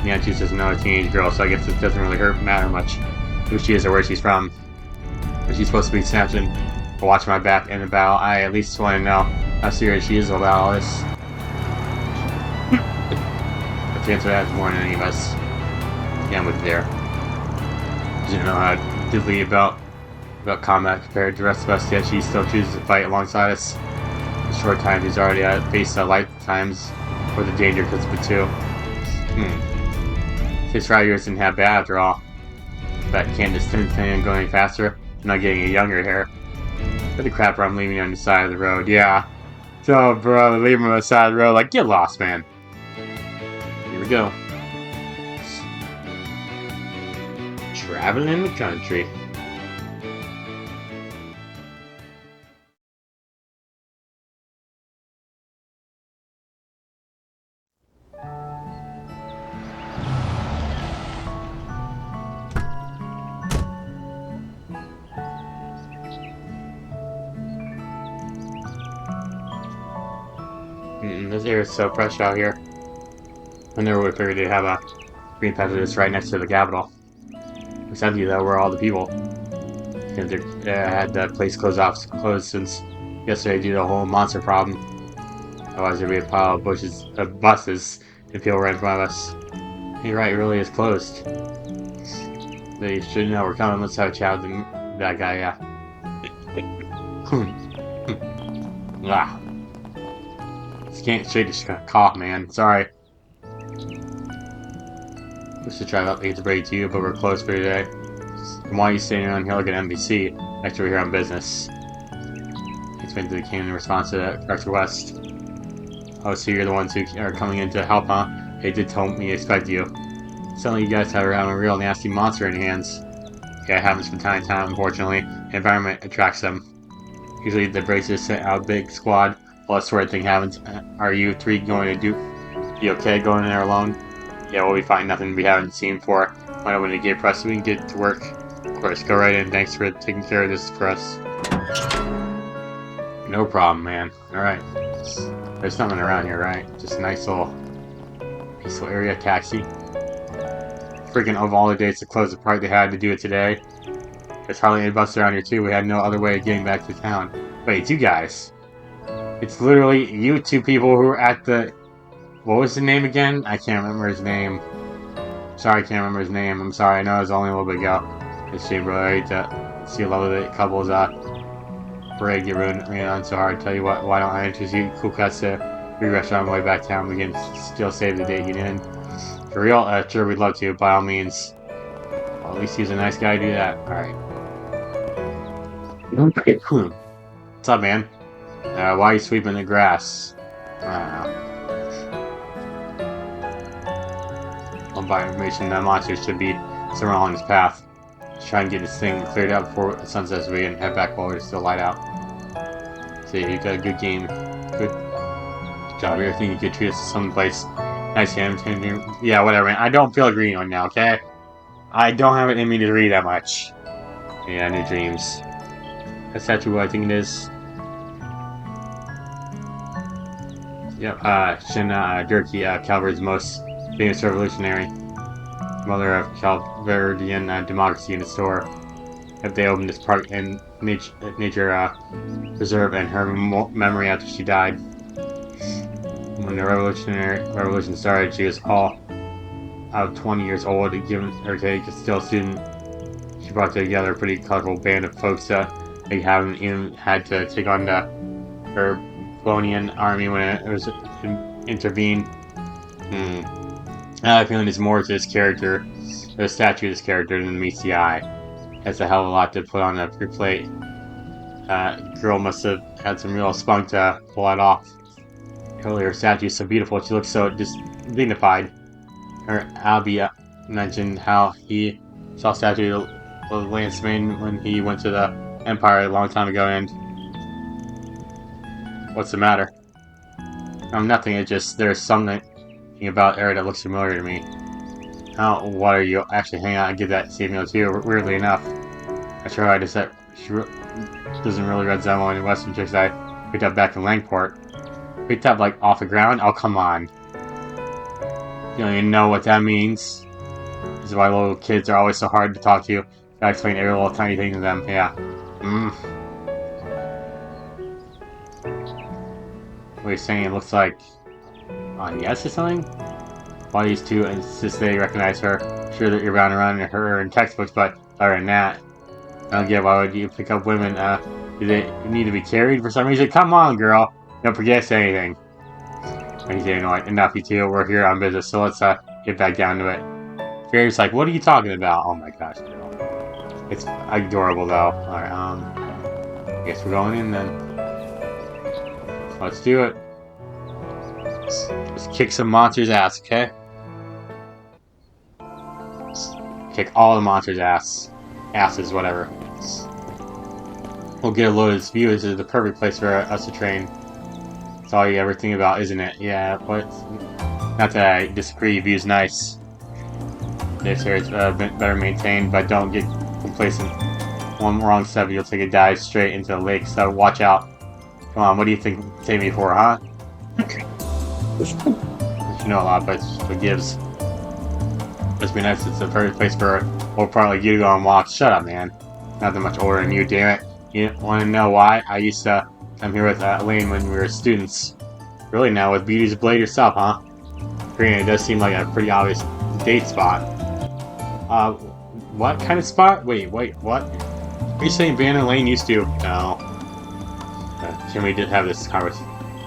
Yeah, she's just another teenage girl, so I guess it doesn't really matter much who she is or where she's from. But she's supposed to be snatching or watching my back and about. I at least want to know how serious she is about all this. But the answer that is more than any of us. Yeah, I'm with you there. She didn't know how diddly about combat compared to the rest of us, yet she still chooses to fight alongside us. In short time, she's already faced lifetimes for the danger because of it too. 65 years isn't half bad after all. But can't this thing go any faster? I'm not getting any younger here. What the crap I'm leaving on the side of the road? Yeah. So, bro, leave him on the side of the road. Like, get lost, man. Here we go. Traveling the country. This air is so fresh out here. I never would have figured they'd have a green patch just right next to the Capitol. It's empty though, where are all the people? Because they had the place closed since yesterday due to the whole monster problem. Otherwise there'd be a pile of buses and people right in front of us. You're right, it really is closed. They should know we're coming. Let's have a chat with that guy, yeah. Ah. Can't shake this cough, man. Sorry. We should try to update the break to you, but we're closed for today. And why are you staying around here looking at NBC? Actually, we're here on business. Explained to the king in response to the correct request. Oh, so you're the ones who are coming in to help, huh? They did tell me to expect you. Suddenly you guys have around a real nasty monster in your hands. Yeah, it happens from time to time, unfortunately. The environment attracts them. Usually the braces sent out a big squad. Well, that sort of thing happens. Are you three going to be okay going in there alone? Yeah, we'll be fine. Nothing we haven't seen before. Why don't we get pressed so we can get to work? Of course, go right in. Thanks for taking care of this for us. No problem, man. Alright. There's nothing around here, right? Just a nice little peaceful area taxi. Freaking of all the days to close the park, they had to do it today. There's hardly any bus around here too. We had no other way of getting back to town. Wait, it's you guys. It's literally you two people who were at the... What was the name again? I can't remember his name. Sorry, I can't remember his name. I'm sorry, I know it was only a little bit ago. It's a shame, really, to see a lot of the couples, parade get ruined on so hard. Tell you what, why don't I introduce you cool cats to your restaurant on the way back town? We can still save the day getting in. For real? Sure, we'd love to, by all means. Well, at least he's a nice guy to do that. Alright. What's up, man? Why are you sweeping the grass? I don't know. One by information, that monster should be somewhere along his path. Let's try and get this thing cleared up before the sun sets so we can head back while we're still light out. See, you got a good game. Good job here. I think you could treat us to someplace nice hand. Yeah, whatever, man. I don't feel green right now, okay? I don't have it in me to read that much. Yeah, new dreams. That's actually what I think it is. Yep, Shinna Durkee, Calvary's most famous revolutionary. Mother of Calvarian democracy in the store. If they opened this park and nature preserve and her memory after she died. When the revolution started, she was all out of 20 years old, given her take, still a student. She brought together a pretty colorful band of folks that they haven't even had to take on the Urbonian army when it was intervened. I have a feeling there's more to this character, the statue of this character, than meets the eye. That's a hell of a lot to put on a plate. Girl must have had some real spunk to pull it off. Earlier, her statue is so beautiful, she looks so dignified. Her Albie mentioned how he saw a statue of Lance Main when he went to the Empire a long time ago, and... What's the matter? Nothing, it's just there's something Something about Era that looks familiar to me. How? What are you? Actually, hang on, I get that same note too. Weirdly enough, I sure I just said she doesn't really resemble any Western chicks I picked up back in Langport. Picked up like off the ground? Oh come on! You don't even know what that means. This is why little kids are always so hard to talk to. Gotta explain every little tiny thing to them. Yeah. What you're saying? It looks like on yes or something. Why these two insist they recognize her? Sure that you're bound to run her in textbooks, but other than that, I don't get why would you pick up women? Do they need to be carried for some reason? Come on, girl! Don't forget to say anything. And he's saying, like, enough, you two. We're here on business, so let's get back down to it. Fairy's like, what are you talking about? Oh my gosh, girl. It's adorable though. Alright, I guess we're going in then. Let's do it. Let's kick some monsters' ass, okay? Kick all the monsters' asses, whatever. We'll get a load of this view. This is the perfect place for us to train. That's all you ever think about, isn't it? Yeah, but not that I disagree. View's nice. This area's better maintained, but don't get complacent. One wrong step, you'll take a dive straight into the lake. So watch out. Come on, what do you think? Take me for, huh? You know a lot, but it gives. Must be nice. It's the perfect place for an old part like you to go on walks. Shut up, man. Not that much older than you, damn it. You want to know why? I used to come here with Elaine when we were students. Really now, with Beauty's Blade yourself, huh? Granted, it does seem like a pretty obvious date spot. What kind of spot? Wait, what? Are you saying Van and Elaine used to? No. Can we just have this conversation?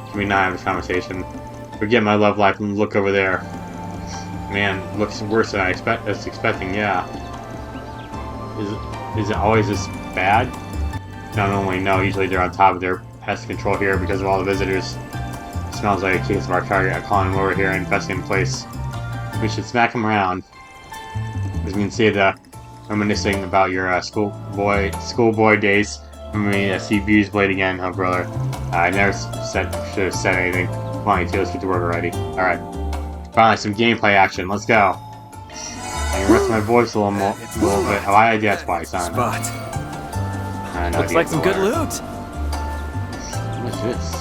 Can we not have this conversation? Forget my love life and look over there. Man, looks worse than I was expecting, yeah. Is it always this bad? Not only no, usually they're on top of their pest control here because of all the visitors. It smells like a case of our target. I'm calling him over here and investing in place. We should smack him around. As we can see, reminiscing about your schoolboy days. Remember me to see View's Blade again, oh brother. I never should have said anything. Come on, you two, let's get to work already. Alright. Finally, some gameplay action. Let's go. I can rest my voice a little bit. Oh, I did that twice, huh? Spot. Looks like some good loot. What's this?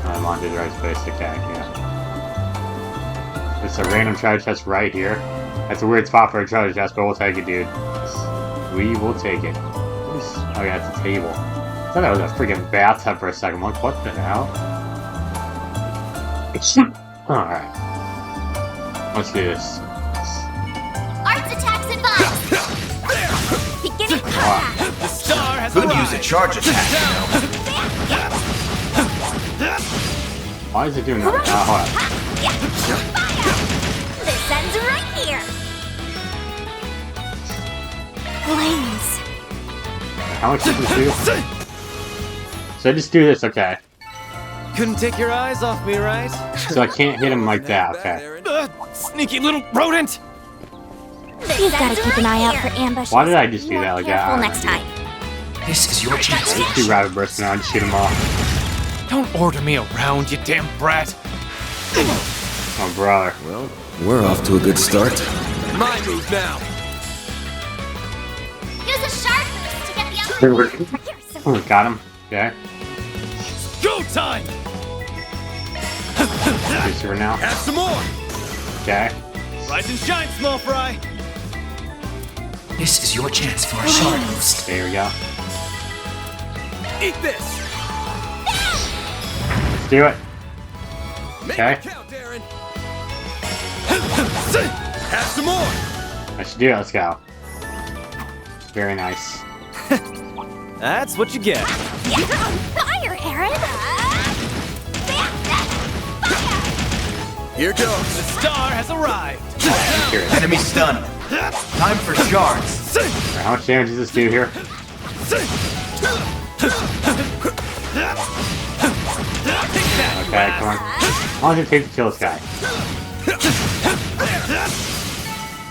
I'm on to the right space. Okay, yeah. It's a random treasure chest right here. That's a weird spot for a treasure chest, but we'll take it, dude. We will take it. Oh yeah, it's a table. I thought that was a freaking bathtub for a second. What the hell? Alright. Let's do this. Arts attacks advised. Beginning combat. The star has Could arrived. use a charge attack. Why is it doing that? Hold on. Fire! This ends right here. Flames. How much does this do? So I just do this, okay. Couldn't take your eyes off me, right? So I can't hit him like that, okay. Sneaky little rodent! You've got to keep an eye out for ambushes. Why did I just do that like that? Careful I don't next know. time. This is your chance. Just do rapid burst now and just shoot him off. Don't order me around, you damn brat! Oh, brother. Well, we're off to a good start. My move now! Use a sharp boost to get the other. Oh, got him. Okay. Go time! Do super now. Have some more! Okay. Rise and shine, small fry! This is your chance for a shard boost. There we go. Eat this! Let's do it. Okay. Count, Darren! Have some more! I should do it. Let's go. Very nice. That's what you get. You're on fire, Aaron. Here goes. The star has arrived. Curious. Enemy stunned. Time for shards. Alright, how much damage does this do here? Okay, come on. How long does it take to kill this guy?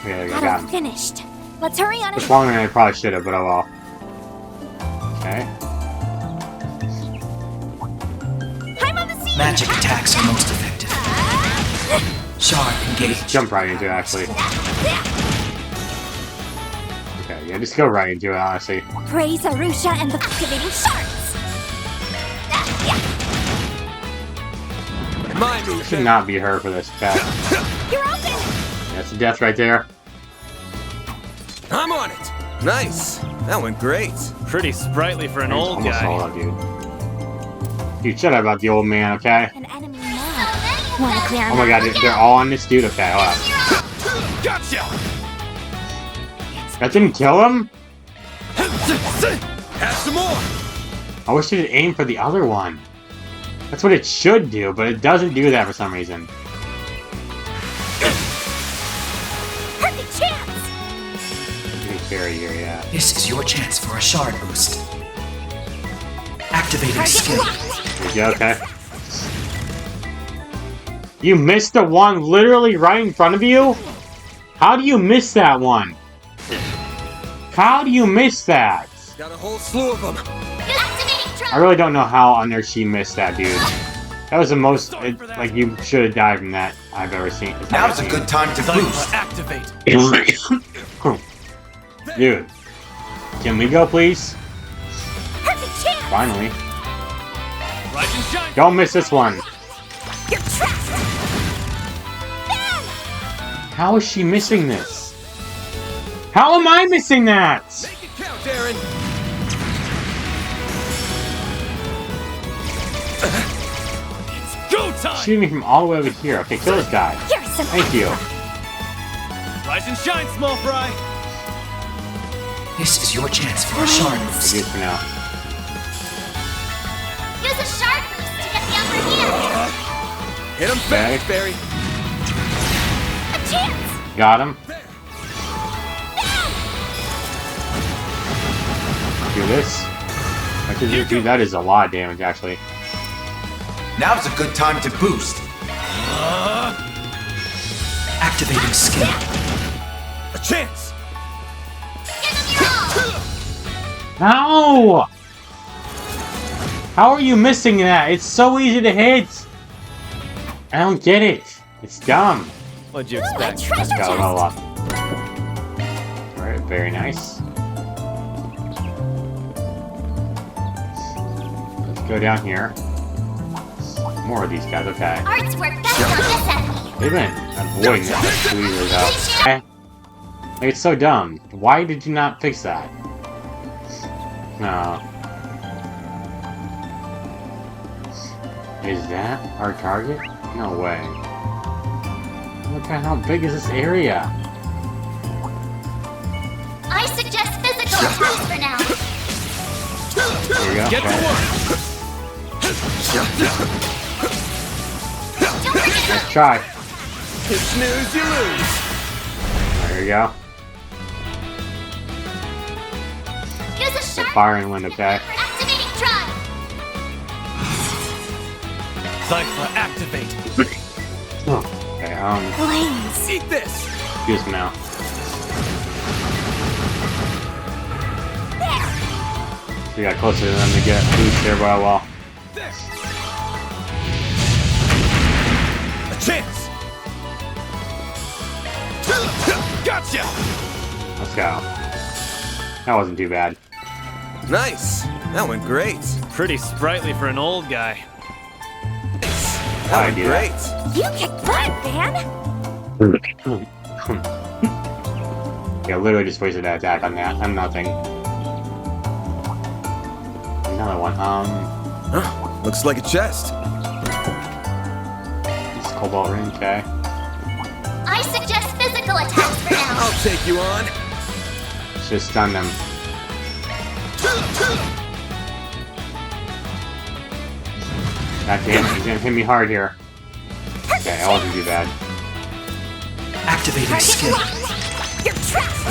Okay, there we go, got Battle him. finished. Let's hurry on It's it. longer than I probably should have, but oh well. Okay. I'm on the scene. Match attacks are most effective. Shard engaged. Jump right into it, actually. Okay, yeah, just go right into it, honestly. Praise Arusha and the activating sharks. My move. Should not be her for this attack. You're open. That's a death right there. I'm on it. Nice. That went great. Pretty sprightly for an old Almost guy. all up, dude. Dude, shut up about the old man, okay? An enemy now. Wanna clear Oh my god, they're all on this dude. Okay, hold on. Gotcha. That didn't kill him? Have some more. I wish it had aimed for the other one. That's what it should do, but it doesn't do that for some reason. Perfect chance. Good carry here, yeah. This is your chance for a shard boost. Activating Target skill. locked. There you go, okay. You missed the one literally right in front of you? How do you miss that one? How do you miss that? Got a whole slew of them. Activating I drone. really don't know how on there she missed that, dude. That was the most, like, you should have died from that I've ever seen. Now's a good time to boost. Activate. Dude. Can we go, please? Perfect chance. Finally. Rise and shine. Don't miss this one. You're trapped. How is she missing this? How am I missing that? Make it count, Aaron. Go time. Shooting me from all the way over here. Okay, kill this guy. Here's some. Thank you. Rise and shine, small fry. This is your chance for a shard boost. Good for now. Use a shark boost to get the upper hand. Hit him fast, Barry. A chance. Got him. Do this. I could just do that is a lot of damage, actually. Now's a good time to boost. Activating skill. A chance. Give him your How? all. How are you missing that? It's so easy to hit. I don't get it. It's dumb. What'd you Ooh, a expect? treasure Got a chest. level up. Alright, very nice. Let's go down here. More of these guys, okay. Arts work best on this enemy. They've been avoiding this squeezers out. Eh. Like, it's so dumb. Why did you not fix that? No. Is that our target? No way. Look at how big is this area? I suggest physical attacks for now. There you go. Get to Okay. work. Don't forget Nice try. You snooze, you lose. There you go. use a The shark fire and wind, okay? for activating drive. Cypher, activate. Oh, okay, Flames. Eat this. excuse me now. We got closer to them to get boost there by a while. This. A chance. Gotcha. Let's go. That wasn't too bad. Nice. That went great. Pretty sprightly for an old guy. That I went do great. You kicked butt, man. Yeah, literally just wasted that attack on that. I'm nothing. Another one. Huh? Looks like a chest. It's Cobalt Ring, okay. I suggest physical attacks for now. I'll take you on. Let's just stun them. God damn it, he's gonna hit me hard here. Okay, that wasn't too bad. Activating Target skill. locked. You're trapped.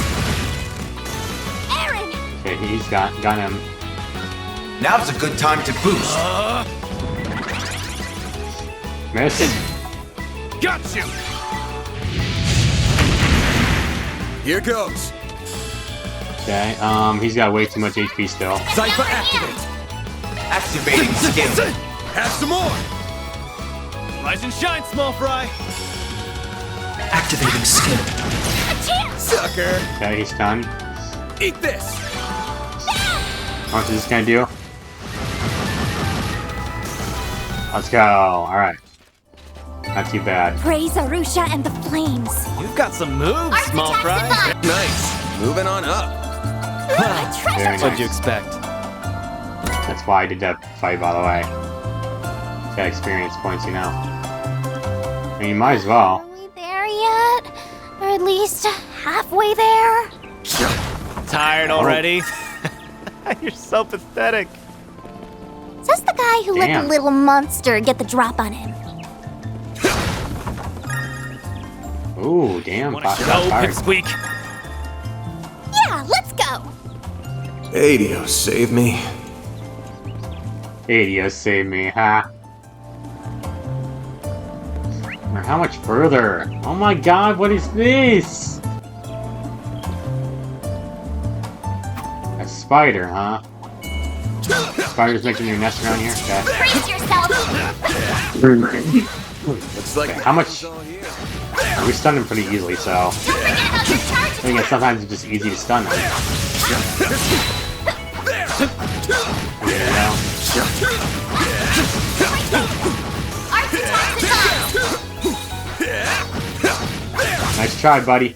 Aaron. Okay, he's got him. Now's a good time to boost. Miss. Got you. Here goes. Okay, he's got way too much HP still. Cypher activate. Activating skill. Have some more. Rise and shine, small fry. Activating skill. Sucker! Okay, he's done. Eat this! What is this gonna do? Let's go. Alright. Not too bad. Praise Arusha and the flames. You've got some moves, Arts small fry. attacks Nice. Moving on up. Very What'd you nice. expect? That's why I did that fight, by the way. Got experience points, you know. I mean, you might as well. Are we there yet? Or at least halfway there? Tired already? You're so pathetic. Says the guy who let Damn. the little monster get the drop on him. Ooh, damn. Wanna Got go, tired. Pipsqueak? Yeah, let's go. Adio, save me. Idiot, save me, huh? Or how much further? Oh my god, what is this? A spider, huh? Spiders making their nest around here? Okay. Brace yourself. Looks like Okay, how much- it's all here. We stun them pretty easily, so... Don't forget about your charge I think attack. sometimes it's just easy to stun them. There you go. Arts attacks advised. Nice try, buddy.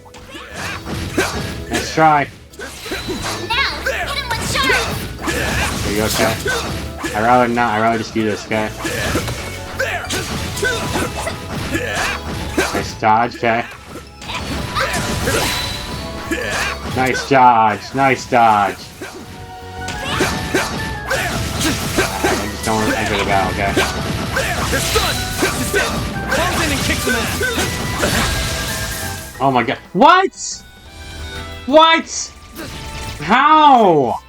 Nice try. Now, hit him with sharp. There you go, okay? I'd rather not, I'd rather just do this, okay? Nice dodge, okay? Nice dodge, nice dodge. I just don't want to enter the battle, okay? Falls in and kicks him ass. Oh my god. What? What? How?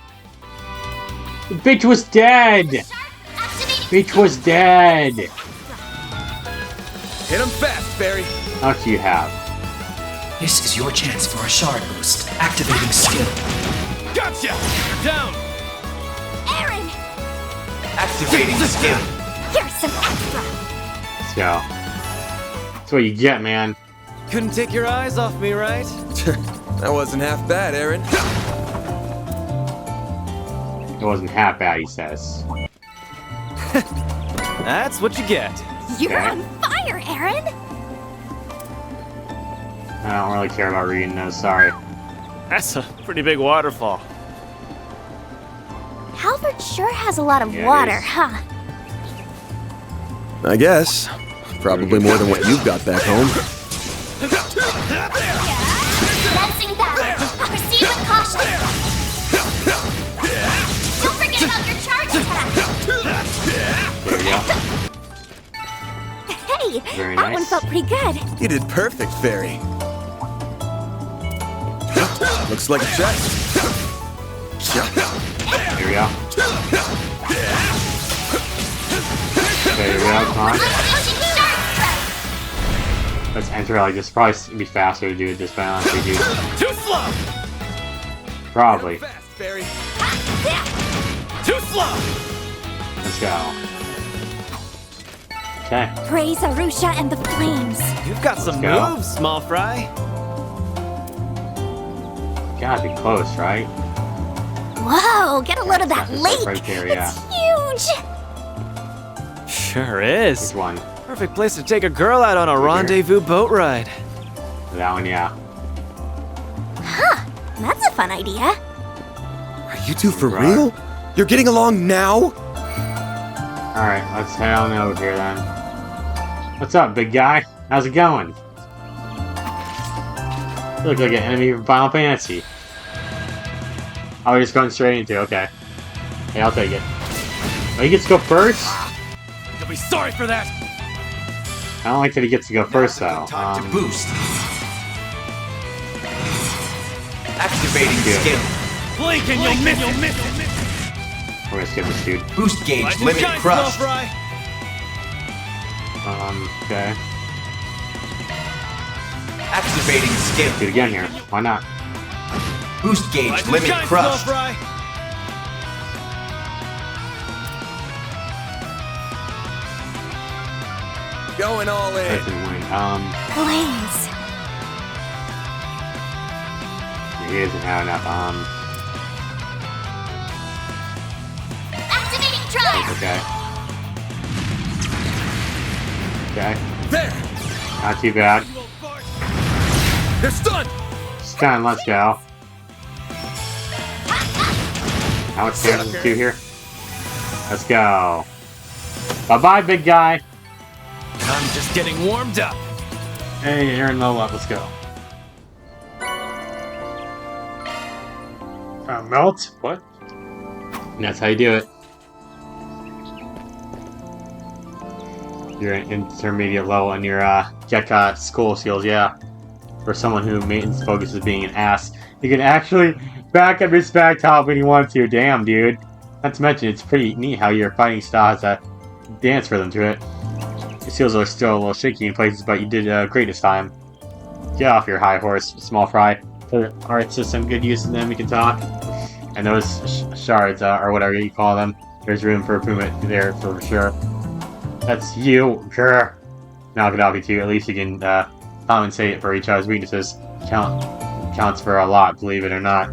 The bitch was dead! Activating. Bitch was dead! Hit him fast, Barry. How much do you have? This is your chance for a shard boost. Activating skill. Gotcha! You're down. Aaron, Activating skill. here's some extra. Let's go. That's what you get, man. Couldn't take your eyes off me, right? That wasn't half bad, Aaron. It wasn't half bad, he says. That's what you get. You're Okay. on fire, Aaron. I don't really care about reading those, sorry. That's a pretty big waterfall. Halvard sure has a lot of Yeah, it water, is. huh? I guess. Probably more than what you've got back home. Commencing battle. Proceed with caution. Don't forget about your charge attack. There you go. Hey, Very that one nice. felt pretty good. You did perfect, Fairy. Looks like a chest. Here we go. There we go, come on. Unleashing sharp strike. Let's enter like this. Probably be faster to do it this way, honestly, dude. Too slow! Probably. Fast, Fairy. Too slow! Let's go. Okay. Praise Arusha and the flames. You've got some Let's go. moves, small fry. Gotta be close, right? Whoa, get a load of that That's lake. right there, yeah. It's huge. Sure This is. one. Perfect place to take a girl out on a here. rendezvous boat ride. That one, yeah. That's a fun idea. Are you two for Right. real? You're getting along now? Alright, let's head on over here then. What's up, big guy? How's it going? You look like an enemy from Final Fantasy. Oh, we're just going straight into it, okay. Hey, I'll take it. Oh, he gets to go first? You'll be sorry for that. I don't like that he gets to go first, though. Time to boost. Activating Good. skill. Blink and you'll miss it. We're gonna skip this dude. Boost gauge Rise and limit shine, small crushed. fry. Okay. Activating skill. Do it again here. Why not? Boost gauge Rise and limit shine, small crushed. fry. Going all in. Blaze. He doesn't have enough, Activating drive. okay. Okay. There. Not too bad. They're stunned. Stun, let's go. How much damage does it do here? Let's go. Bye-bye, big guy. I'm just getting warmed up. Hey, Aaron, low up. Let's go. Melt? What? And that's how you do it. You're an intermediate level on your Gekka school skills, yeah. For someone who maintenance focuses being an ass, you can actually back up your spec top when you want to. Damn, dude. Not to mention, it's pretty neat how your fighting style has a dance rhythm to it. Your skills are still a little shaky in places, but you did great this time. Get off your high horse, small fry. For the art system, good use of them, we can talk. And those shards, or whatever you call them, there's room for improvement there for sure. That's you, grr. Knock it off you two. At least you can compensate for each other's weaknesses. Counts for a lot, believe it or not.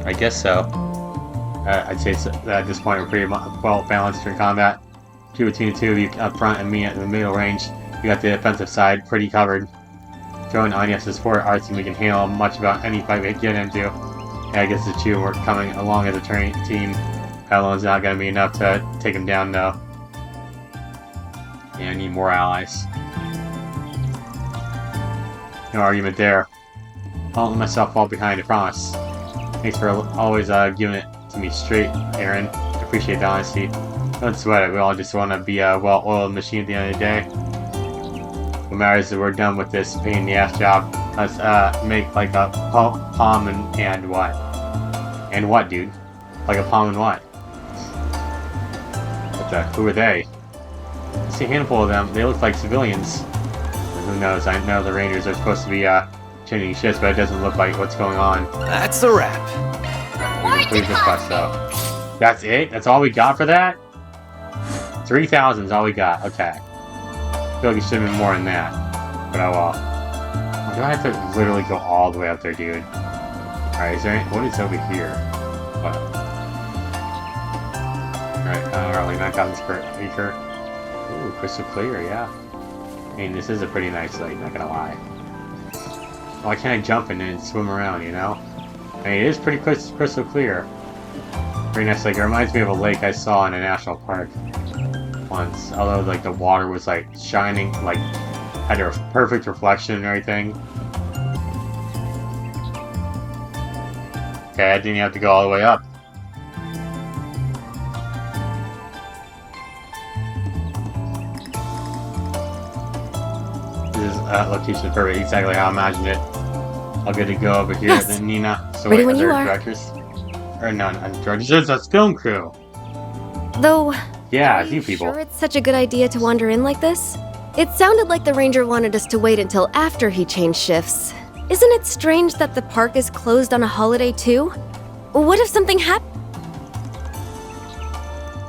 I guess so. I'd say at this point we're pretty well balanced for combat. Between the two of you up front and me at the middle range, you got the defensive side pretty covered. Throwing Anya to support our team, we can handle much about any fight we get into. Yeah, I guess the two we're coming along as a training team. That alone's not going to be enough to take them down, though. Yeah, I need more allies. No argument there. I won't let myself fall behind, I promise. Thanks for always giving it to me straight, Aaron. I appreciate the honesty. Don't sweat it, we all just want to be a well-oiled machine at the end of the day. What matters is that we're done with this pain-in-the-ass job. Let's make like a palm and what? And what, dude? Like a palm and what? What the? Who are they? I see a handful of them. They look like civilians. Who knows? I know the Rangers are supposed to be changing shifts, but it doesn't look like what's going on. That's a wrap. Please request though. That's it? That's all we got for that? 3,000 is all we got. Okay. I feel like it should have been more than that. But oh well. Why do I have to literally go all the way up there, dude? Alright, is there any, what is over here? What? Alright, like 9,000 per acre. Ooh, crystal clear, yeah. I mean, this is a pretty nice lake, not gonna lie. Why can't I jump in and swim around, you know? I mean, it is pretty crystal clear. Very nice lake. It reminds me of a lake I saw in a national park once. Although, like, the water was, like, shining, like, had a perfect reflection and everything. Okay, I didn't have to go all the way up. This is location perfect, exactly how I imagined it. I'll get to go over here, Yes. then Nina. So Ready wait, when are you there are. directors? Or no, not directors, it's a film crew. Though, Yeah, are it's you people. sure it's such a good idea to wander in like this? It sounded like the ranger wanted us to wait until after he changed shifts. Isn't it strange that the park is closed on a holiday too? What if something happened?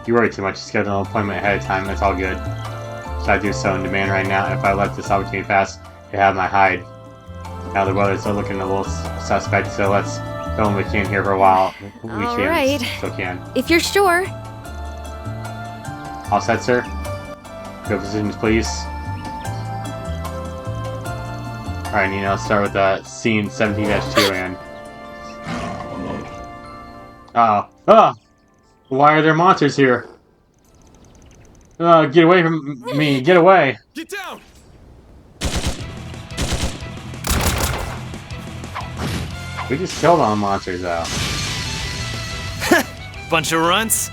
You worry too much. Schedule an appointment ahead of time. That's all good. So I do so in demand right now. If I let this opportunity pass, they have my hide. Now the weather's looking a little suspect, so let's film we can here for a while. We All can. right. Still can. If you're sure. All set, sir? Go positions, please. Alright, Nina, let's start with scene 17-2 and... Oh! Why are there monsters here? Get away from me! Get away! Get down! We just killed all the monsters, though. Bunch of runts.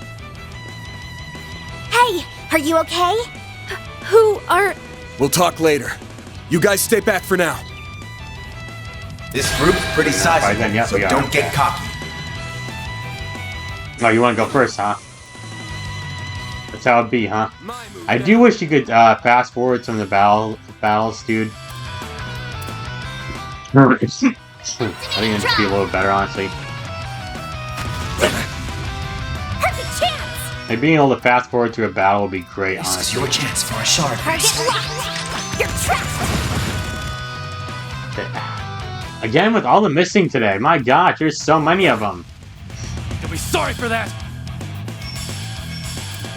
Hey, are you okay? Who are... We'll talk later. You guys stay back for now. This group's pretty sizable, then, yeah, so we are. don't get cocky. Oh, you want to go first, huh? That's how it be, huh? My move. I do wish you could fast forward some of the battles, dude. I think it'd be a little better, honestly. Perfect chance! Like, being able to fast forward to a battle would be great, This is honestly. your chance for a shard boost. You're trapped! Again, with all the missing today. My gosh, there's so many of them. You'll be sorry for that.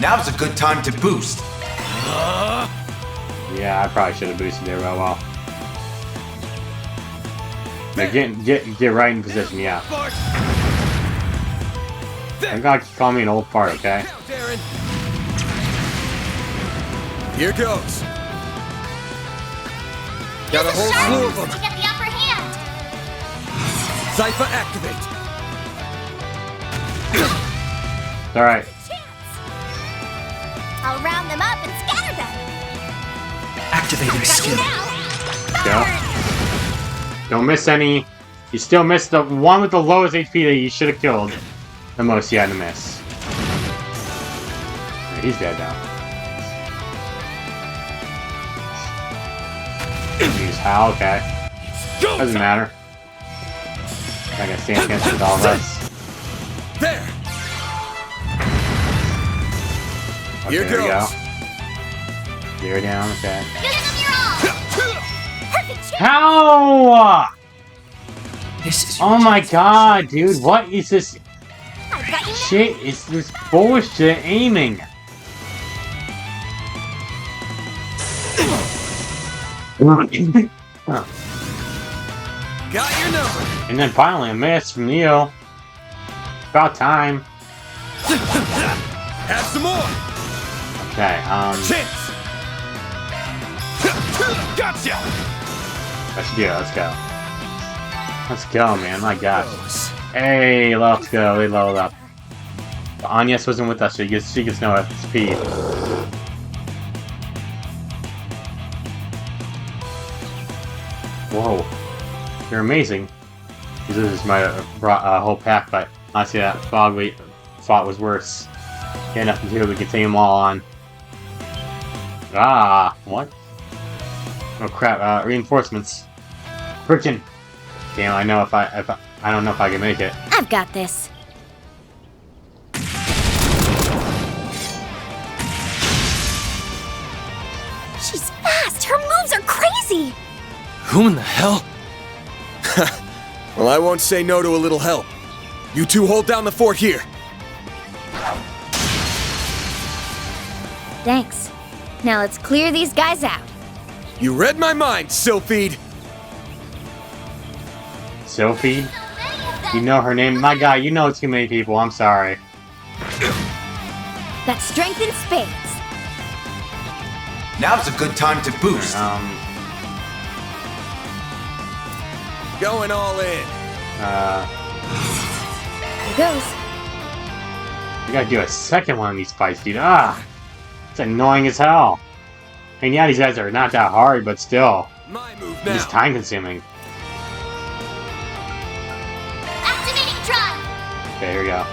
Now's a good time to boost. Yeah, I probably should have boosted there real well. But get right in position, yeah. I'm gonna call me an old fart, okay? Here goes. Got a whole slew of To them. get the upper hand! Cypher activate. Alright. I'll round them up and scatter them! Activating Got you skill. now! Go. Don't miss any. You still missed the one with the lowest HP that you should have killed. The most you had to miss. Yeah, he's dead now. Use how? Okay. Doesn't matter. Not gonna stand against with all of us. There. Okay, Here there we go. goes. Gear down, okay. Give them your all! Perfect chance! How? This is your Oh my chance. god, dude, what is this I've got you now! shit? It's this bullshit aiming. Got your number. And then finally a miss from Neo. About time. Have some more. Okay, Chance. Gotcha. let's do it, let's go. Let's go, man, my gosh. Hey, let's go, they leveled up. But Agnes wasn't with us, so she gets no speed. Whoa. You're amazing. This is my whole pack, but honestly that fog we fought was worse. Get nothing to do, we can take them all on. Ah, what? Oh crap, reinforcements. Frickin'. Damn, I know I don't know if I can make it. I've got this. She's fast. Her moves are crazy. Who in the hell? Well, I won't say no to a little help. You two hold down the fort here. Thanks. Now let's clear these guys out. You read my mind, Sylphid. Sophie? You know her name? My guy, you know too many people, I'm sorry. That's strength in spades. Now's a good time to boost. Going all in. Here goes. You gotta do a second one of these fights, dude. Ah! It's annoying as hell. And yeah, these guys are not that hard, but still. My move It's now. time consuming. Activating drive! Okay, here we go.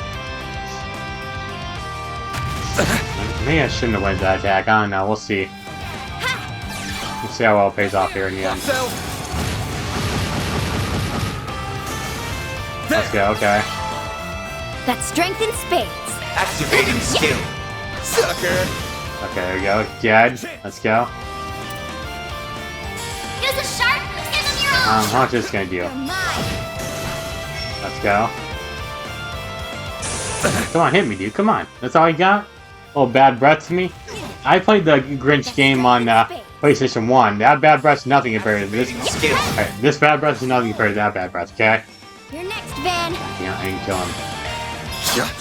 Maybe I shouldn't have went to that attack. I don't know, we'll see. We'll see how well it pays off here in the end. So, Let's go, okay. That's strength in spades. Activating skill. sucker. Okay, there we go. Dead. Let's go. Use a shark! Give them your all! How much is this gonna do? You're mine! Let's go. Come on, hit me, dude. Come on. That's all you got? Oh, bad breath to me? I played the Grinch game on PlayStation 1. That bad breath's nothing compared to this. Skill. Alright, this bad breath is nothing compared to that bad breath, okay? You're next, Van. Yeah, I can kill him.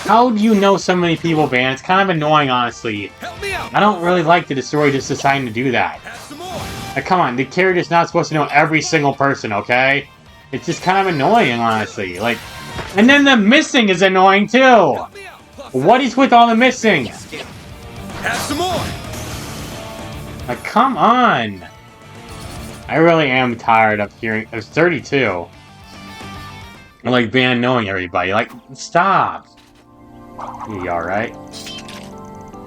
How do you know so many people, Van? It's kind of annoying, honestly. Help me out. I don't really like the destroyer just deciding to do that. Have some more. Like, come on, the character's not supposed to know every single person, okay? It's just kind of annoying, honestly. Like, and then the missing is annoying, too! Help me out. Plus, What is with all the missing? have some more. Like, come on! I really am tired of hearing... There's 32. And, like, Van knowing everybody. Like, stop! You alright?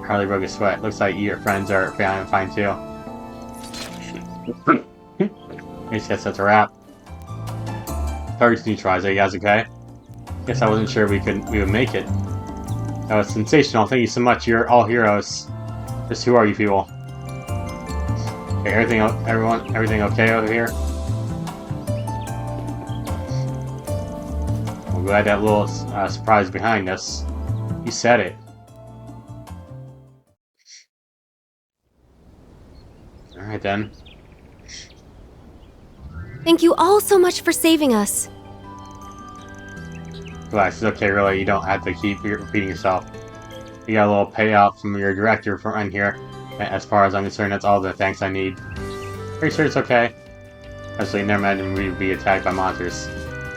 Hardly broke a sweat. Looks like your friends are fine, too. I guess that's a wrap. Target's neutralized. Are you guys okay? Guess I wasn't sure we would make it. That was sensational. Thank you so much. You're all heroes. Just who are you people? Okay, everything okay over here? I'm glad that little surprise behind us. You said it. Alright then. Thank you all so much for saving us. Relax, it's okay, really. You don't have to keep repeating yourself. You got a little payout from your director from here. As far as I'm concerned, that's all the thanks I need. Pretty sure it's okay. Especially, never imagine we'd be attacked by monsters.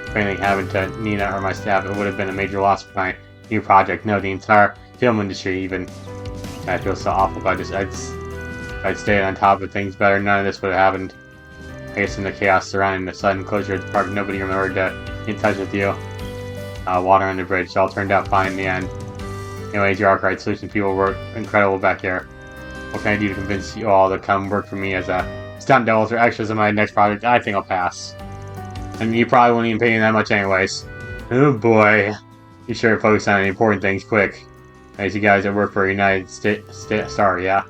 If anything happened to Nina or my staff, it would have been a major loss for my new project. No, the entire film industry even. I feel so awful about this. If I'd stayed on top of things better, none of this would have happened. I guess in the chaos surrounding the sudden closure of the park, nobody remembered to get in touch with you. Water on the bridge, it all turned out fine in the end. Anyways, your Arkwright Solution people were incredible back there. What can I do to convince you all to come work for me as a stunt doubles or extras in my next project? I think I'll pass. And you probably wouldn't even pay me that much anyways. Oh boy. You sure focus on the important things quick. As you guys that work for United Star, yeah?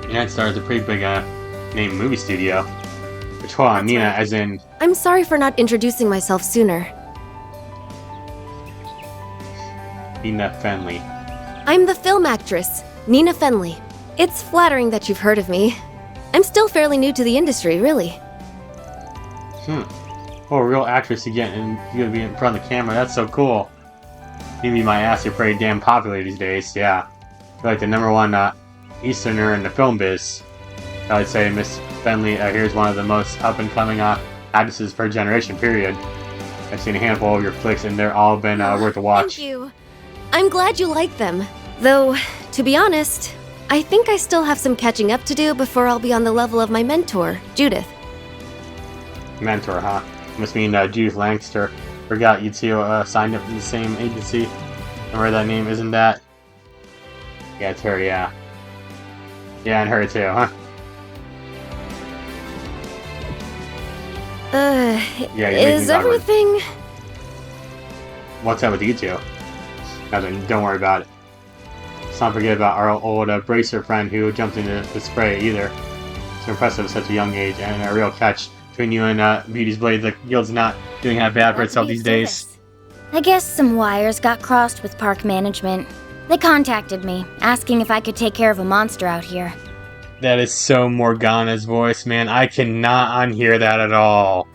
United Star is a pretty big name movie studio. Which, hold on, Nina, as in... I'm sorry for not introducing myself sooner. Nina Fenley. I'm the film actress, Nina Fenley. It's flattering that you've heard of me. I'm still fairly new to the industry, really. Oh, a real actress again, and you're gonna be in front of the camera. That's so cool. Maybe my ass, you're pretty damn popular these days, yeah. You're like the #1 Easterner in the film biz. I would say Miss Fenley here's one of the most up-and-coming actresses per generation, period. I've seen a handful of your flicks, and they're all been worth a watch. Thank you. I'm glad you like them. Though, to be honest, I think I still have some catching up to do before I'll be on the level of my mentor, Judith. Mentor, huh? Must mean Judith Lancaster. Forgot you two signed up in the same agency. Remember that name, isn't that? Yeah, it's her, yeah. Yeah, and her too, huh? Yeah, is everything... What's up with you two? Nothing, don't worry about it. Let's not forget about our old bracer friend who jumped into the spray either. It's impressive at such a young age, and a real catch between you and Beauty's Blade. The guild's not doing that bad for itself these days. I guess some wires got crossed with park management. They contacted me, asking if I could take care of a monster out here. That is so Morgana's voice, man. I cannot unhear that at all.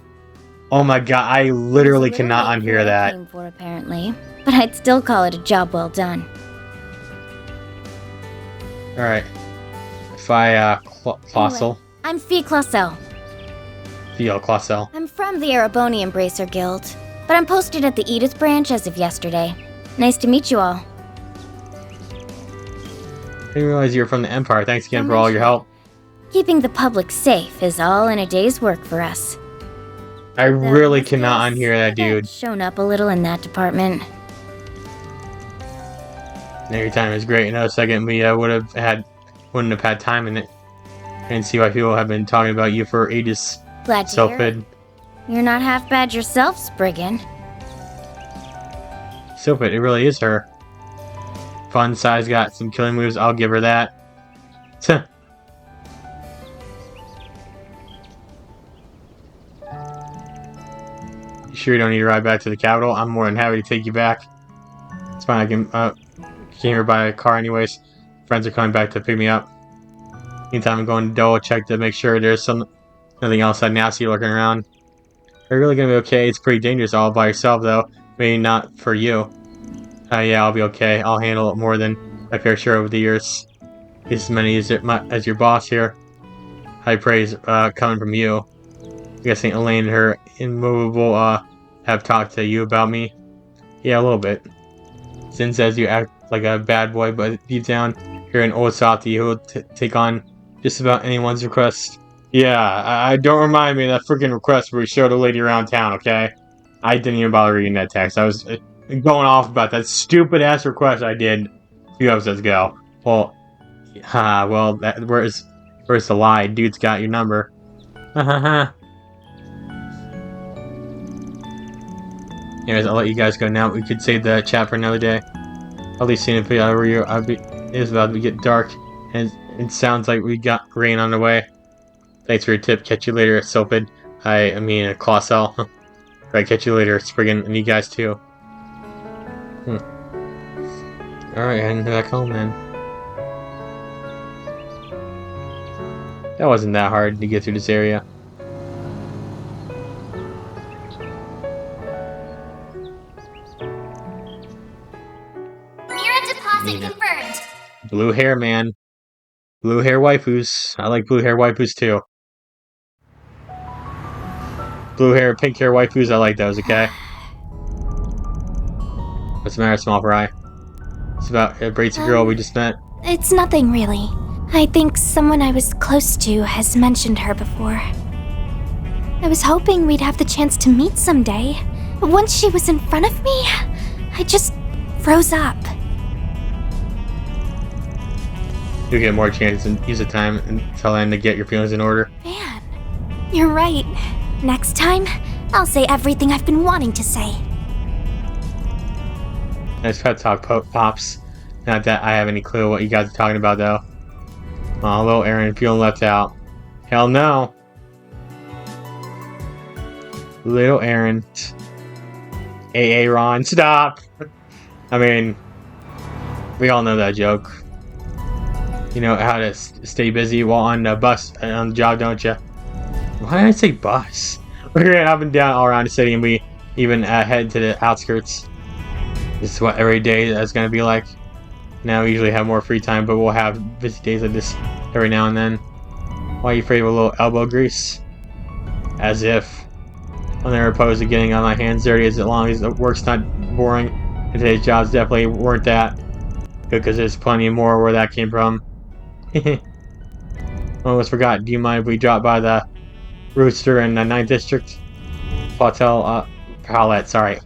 Oh my god, I literally cannot unhear that. Came for, apparently, but I'd still call it a job well done. Alright. If I, Colossal. Anyway, I'm Fee Clausel. Theo Clausel. I'm from the Erebonian Bracer Guild, but I'm posted at the Edith branch as of yesterday. Nice to meet you all. I didn't realize you were from the Empire. Thanks again for all your help. Keeping the public safe is all in a day's work for us. I really cannot unhear that dude. Shown up a little in that department. Every time is great. In a second, we wouldn't have had time in it. I didn't see why people have been talking about you for ages. Glad to hear it. You're not half bad yourself, Spriggan. Sylphid, it really is her. Fun size, got some killing moves. I'll give her that. You sure you don't need to ride back to the capital? I'm more than happy to take you back. It's fine. I can came here by a car anyways. Friends are coming back to pick me up. Anytime I'm going to double check to make sure there's nothing else that nasty lurking around. Are you really gonna be okay? It's pretty dangerous all by yourself though. Maybe not for you. Yeah, I'll be okay. I'll handle it more than my fair share over the years. As many as your boss here. High praise coming from you. I'm guessing Elaine and her immovable have talked to you about me. Yeah, a little bit. Sin says you act like a bad boy, but deep down, you're an old softy who will take on just about anyone's request. Yeah, I don't remind me of that freaking request where we showed a lady around town, okay? I didn't even bother reading that text. I was going off about that stupid-ass request I did a few episodes ago. Well, where's the lie? Dude's got your number. Anyways, I'll let you guys go now. We could save the chat for another day. At least seeing it is about to get dark, and it sounds like we got rain on the way. Thanks for your tip. Catch you later, Sopid. I mean, Colossal. Right, catch you later, Spriggan, and you guys too. Alright, heading back home then. That wasn't that hard to get through this area. Mira deposit confirmed. Blue hair, man. Blue hair waifus. I like blue hair waifus too. Blue hair, pink hair waifus, I like those, okay? What's the matter, small fry? It's about a Brazy girl we just met. It's nothing really. I think someone I was close to has mentioned her before. I was hoping we'd have the chance to meet someday. But once she was in front of me, I just froze up. You'll get more chances and use the time and tell them to get your feelings in order. Man, you're right. Next time, I'll say everything I've been wanting to say. Nice pet talk, Pops. Not that I have any clue what you guys are talking about, though. Oh, little Aaron feeling left out. Hell no! Little Aaron. Ron, stop! I mean, we all know that joke. You know how to stay busy while on the bus, on the job, don't you? Why did I say bus? We're going up and down all around the city, and we even head to the outskirts. This is what every day is going to be like. Now we usually have more free time, but we'll have busy days like this every now and then. Why are you afraid of a little elbow grease? As if. I'll never oppose to getting on my hands dirty as long as the work's not boring. And today's jobs definitely weren't that. Because there's plenty more where that came from. Almost forgot. Do you mind if we drop by the Rooster in the 9th District? Paulette, sorry.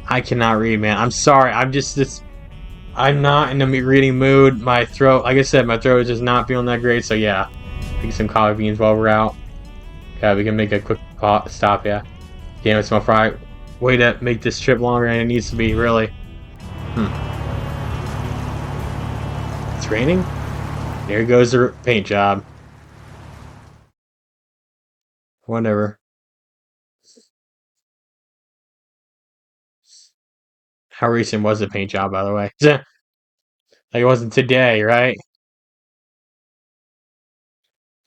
I cannot read, man. I'm sorry. I'm not in the reading mood. My throat, like I said, my throat is just not feeling that great. So yeah, get some coffee beans while we're out. Yeah, we can make a quick stop. Yeah, damn it, small fry. Way to make this trip longer than it needs to be. Really. It's raining. There goes the paint job. Whatever. How recent was the paint job, by the way? Like, it wasn't today, right?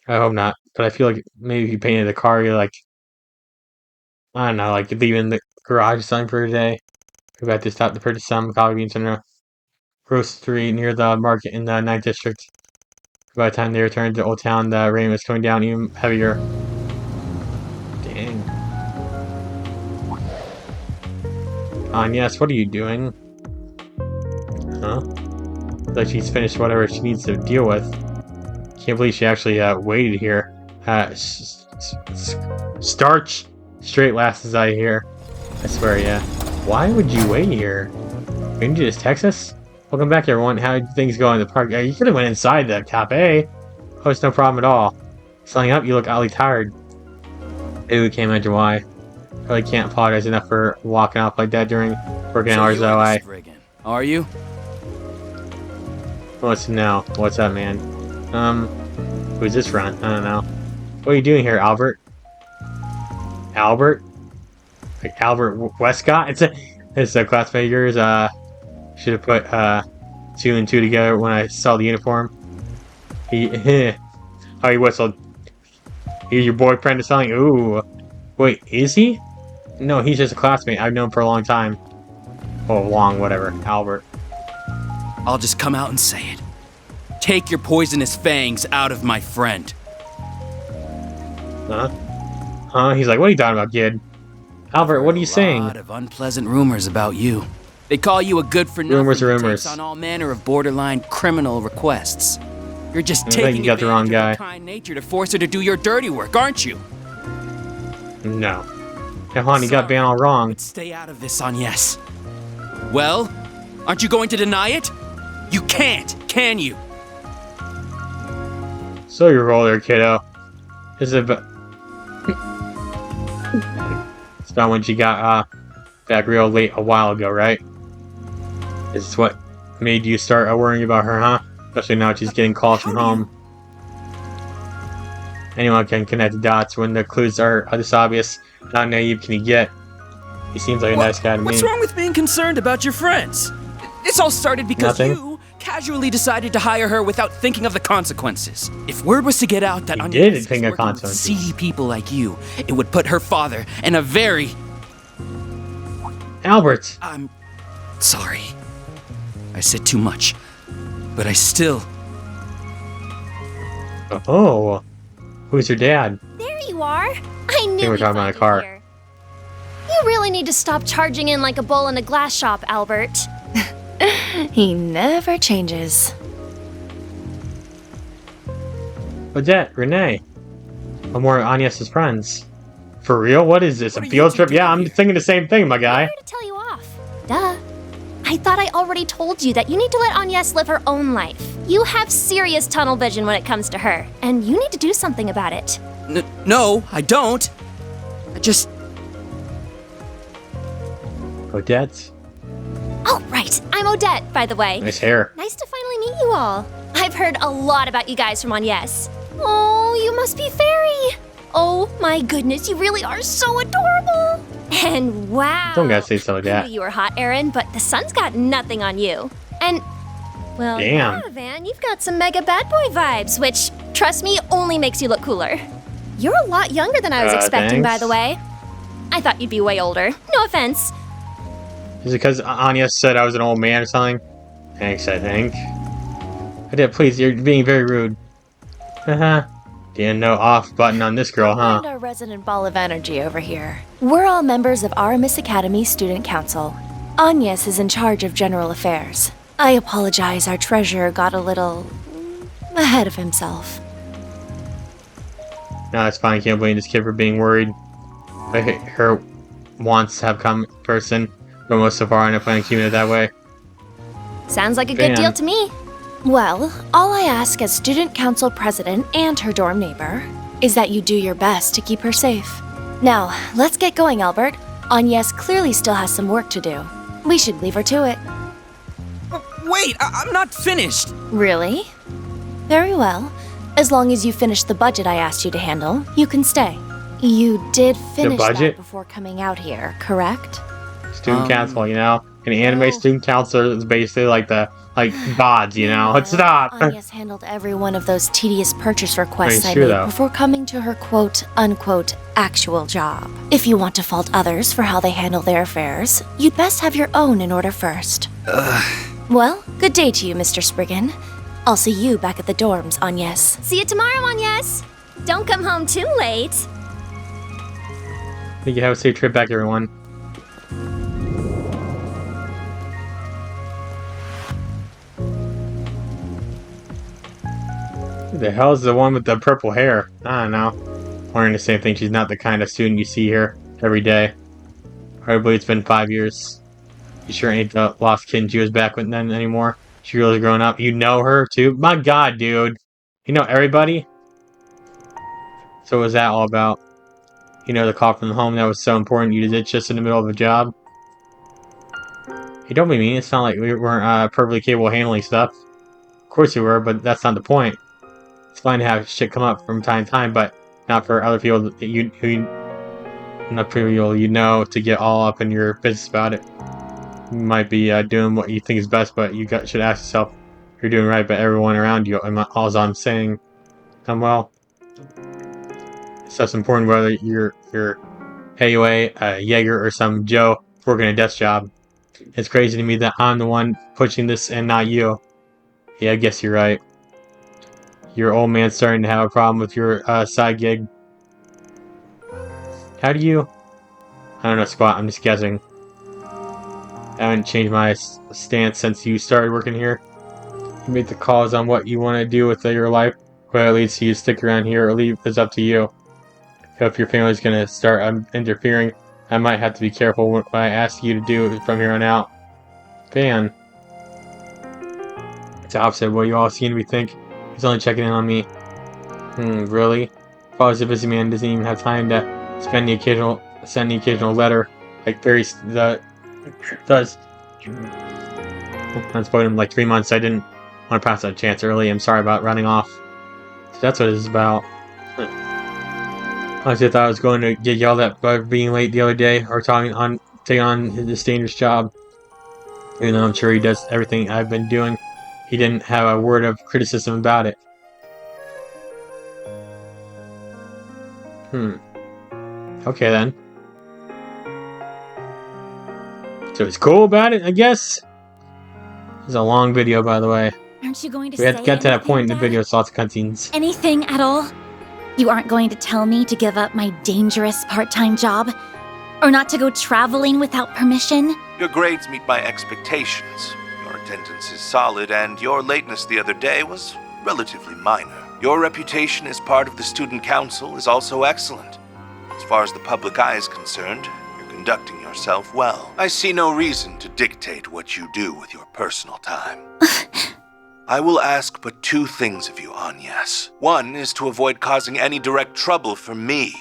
I hope not. But I feel like maybe if you painted the car, you're like, I don't know, like leaving the garage or something for a day. We got to stop to purchase some coffee beans in a grocery near the market in the 9th District. By the time they returned to Old Town, the rain was coming down even heavier. Dang. Yes, what are you doing? Huh? Like she's finished whatever she needs to deal with. Can't believe she actually waited here. Starch straight lasses out of here. I swear, yeah. Why would you wait here? Didn't you just text us? Welcome back, everyone. How did things go in the park? You could have went inside the cafe. Oh, it's no problem at all. Selling up, you look oddly tired. Maybe we can't imagine why. Really can't apologize enough for walking off like that during working hours, though. Are you? What's now? What's up, man? Who's this front? I don't know. What are you doing here, Albert? Albert? Like Albert Westcott? It's a classmate of yours. Should have put 2 and 2 together when I saw the uniform. He whistled. He's your boyfriend or something? Ooh. Wait, is he? No, he's just a classmate I've known for a long time. Oh, whatever. Albert. I'll just come out and say it. Take your poisonous fangs out of my friend. Huh? He's like, what are you talking about, kid? Albert, what are you saying? A lot of unpleasant rumors about you. They call you a good-for-nothing Rumors. who takes on all manner of borderline criminal requests. You're just taking you got the wrong guy. Of her kind nature to force her to do your dirty work, aren't you? No. Hey, hon, you got banned all wrong. But stay out of this, Agnes. Well, aren't you going to deny it? You can't, can you? So your role there, kiddo. It's about when she got back real late a while ago, right? Is this what made you start worrying about her, huh? Especially now she's getting calls from home. Anyone can connect the dots when the clues are this obvious. How naive can you get? He seems like a nice guy to me. What's wrong with being concerned about your friends? This all started because Nothing. you casually decided to hire her without thinking of the consequences. If word was to get out that He Anya did is think of working with consequences. seedy people like you, it would put her father in a very... Albert! I'm sorry. I said too much. But I still... Oh, who's your dad? There you are. I knew we're we'd talking about find a car. you here. You really need to stop charging in like a bull in a glass shop, Albert. He never changes. Odette, Renee. I'm more Agnes' friends. For real? What is this? What A are field you trip? two Yeah, doing I'm here? thinking the same thing, my guy. I'm here to tell you off. Duh. I thought I already told you that you need to let Agnes live her own life. You have serious tunnel vision when it comes to her, and you need to do something about it. No, I don't. I just... Odette? Oh, right. I'm Odette, by the way. Nice hair. Nice to finally meet you all. I've heard a lot about you guys from Agnes. Oh, you must be fairy. Oh my goodness, you really are so adorable. And wow. Don't gotta say something like I that. knew you were hot, Aaron, but the sun's got nothing on you. And, well, Damn. yeah, Van, you've got some mega bad boy vibes, which, trust me, only makes you look cooler. You're a lot younger than I was expecting, by thanks. the way. I thought you'd be way older. No offense. Is it because Anya said I was an old man or something? Thanks, I think. Odette, please, you're being very rude. Haha. Didn't know off button on this girl, huh? And our resident ball of energy over here. We're all members of our Miss Academy Student Council. Agnes is in charge of general affairs. I apologize, our treasurer got a little... ahead of himself. No, that's fine. Can't blame this kid for being worried. Like, her wants have come person, but most so far, I'm not planning on keeping it that way. Sounds like a good Van. deal to me. Well, all I ask as student council president and her dorm neighbor is that you do your best to keep her safe. Now, let's get going, Albert. Agnes clearly still has some work to do. We should leave her to it. Wait, I'm not finished. Really? Very well. As long as you finish the budget I asked you to handle, you can stay. You did finish budget? that before coming out here, correct? Student council, you know? An anime student council is basically like the, bods, you know? Let's stop! Agnes handled every one of those tedious purchase requests Right, I sure, made though. before coming to her quote-unquote actual job. If you want to fault others for how they handle their affairs, you'd best have your own in order first. Well, good day to you, Mr. Spriggan. I'll see you back at the dorms, Agnes. See you tomorrow, Agnes. Don't come home too late. Thank you. Have a safe trip back, everyone. Who the hell is the one with the purple hair? I don't know. Wearing the same thing. She's not the kind of student you see here every day. Probably it's been 5 years. You sure ain't the lost kid she was back with then anymore? She really grown up. You know her too? My god, dude. You know everybody? So what was that all about? You know, the call from home that was so important you did just in the middle of a job? Hey, don't be mean. It's not like we weren't perfectly capable of handling stuff. Of course we were, but that's not the point. It's fine to have shit come up from time to time, but not for other people that not for people you know to get all up in your business about it. You might be doing what you think is best, but you should ask yourself if you're doing right by everyone around you. And all I'm saying, well, stuff's important whether you're Hayway, Jaeger, or some Joe working a desk job. It's crazy to me that I'm the one pushing this and not you. Yeah, I guess you're right. Your old man's starting to have a problem with your side gig. How do you... I don't know, Spot. I'm just guessing. I haven't changed my stance since you started working here. You make the calls on what you want to do with your life. Whether it leads to you stick around here or leave is up to you. If your family's going to start interfering, I might have to be careful what I ask you to do from here on out. Van. It's the opposite of what you all seem to be think. He's only checking in on me. Really? Father's a busy man, doesn't even have time to send the occasional letter like Barry does. I've spoken in like 3 months. I didn't want to pass that chance early. I'm sorry about running off. So that's what it's about. Honestly, I thought I was going to get yelled at by being late the other day or taking on this dangerous job. Even though I'm sure he does everything I've been doing, he didn't have a word of criticism about it. Okay then. So he's cool about it, I guess? It's a long video, by the way. Aren't you going to We had to get to that point in the video, with lots of cutscenes. Anything at all? You aren't going to tell me to give up my dangerous part-time job? Or not to go traveling without permission? Your grades meet my expectations. Your attendance is solid, and your lateness the other day was relatively minor. Your reputation as part of the student council is also excellent. As far as the public eye is concerned, you're conducting yourself well. I see no reason to dictate what you do with your personal time. I will ask but 2 things of you, Agnes. One is to avoid causing any direct trouble for me.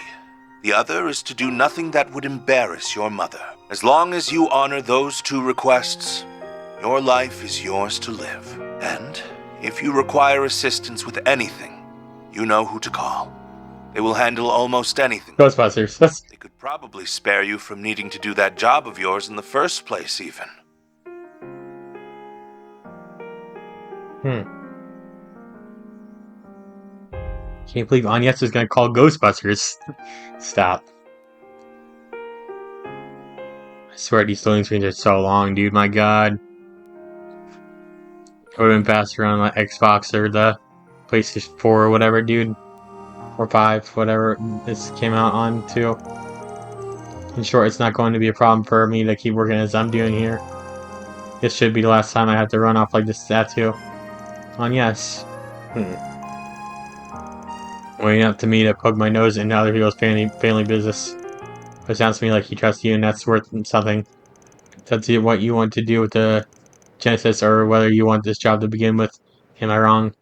The other is to do nothing that would embarrass your mother. As long as you honor those 2 requests, your life is yours to live. And if you require assistance with anything, you know who to call. They will handle almost anything. Ghostbusters. They could probably spare you from needing to do that job of yours in the first place, even. Can't believe Agnes is gonna call Ghostbusters. Stop. I swear these loading screens are so long, dude. My god. I would have been faster on my Xbox or the PlayStation 4 or whatever, dude. Or 5, whatever this came out on, too. In short, it's not going to be a problem for me to keep working as I'm doing here. This should be the last time I have to run off like this tattoo. Yes. Waiting up to me to poke my nose into other people's family business. It sounds to me like he trusts you and that's worth something. That's what you want to do with the Genesis or whether you want this job to begin with. Am I wrong?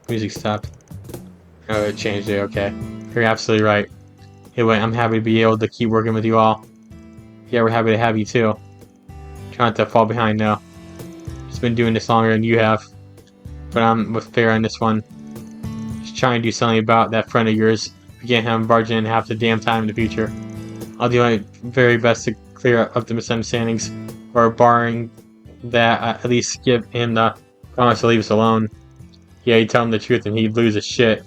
Music stopped. Oh, it changed it, okay. You're absolutely right. Anyway, I'm happy to be able to keep working with you all. Yeah, we're happy to have you too. Try not to fall behind now. Just been doing this longer than you have. But I'm with fair on this one. Just trying to do something about that friend of yours. We can't have him barging in half the damn time in the future. I'll do my very best to clear up the misunderstandings. Or barring that, at least give him the promise to leave us alone. Yeah, you tell him the truth and he'd lose his shit.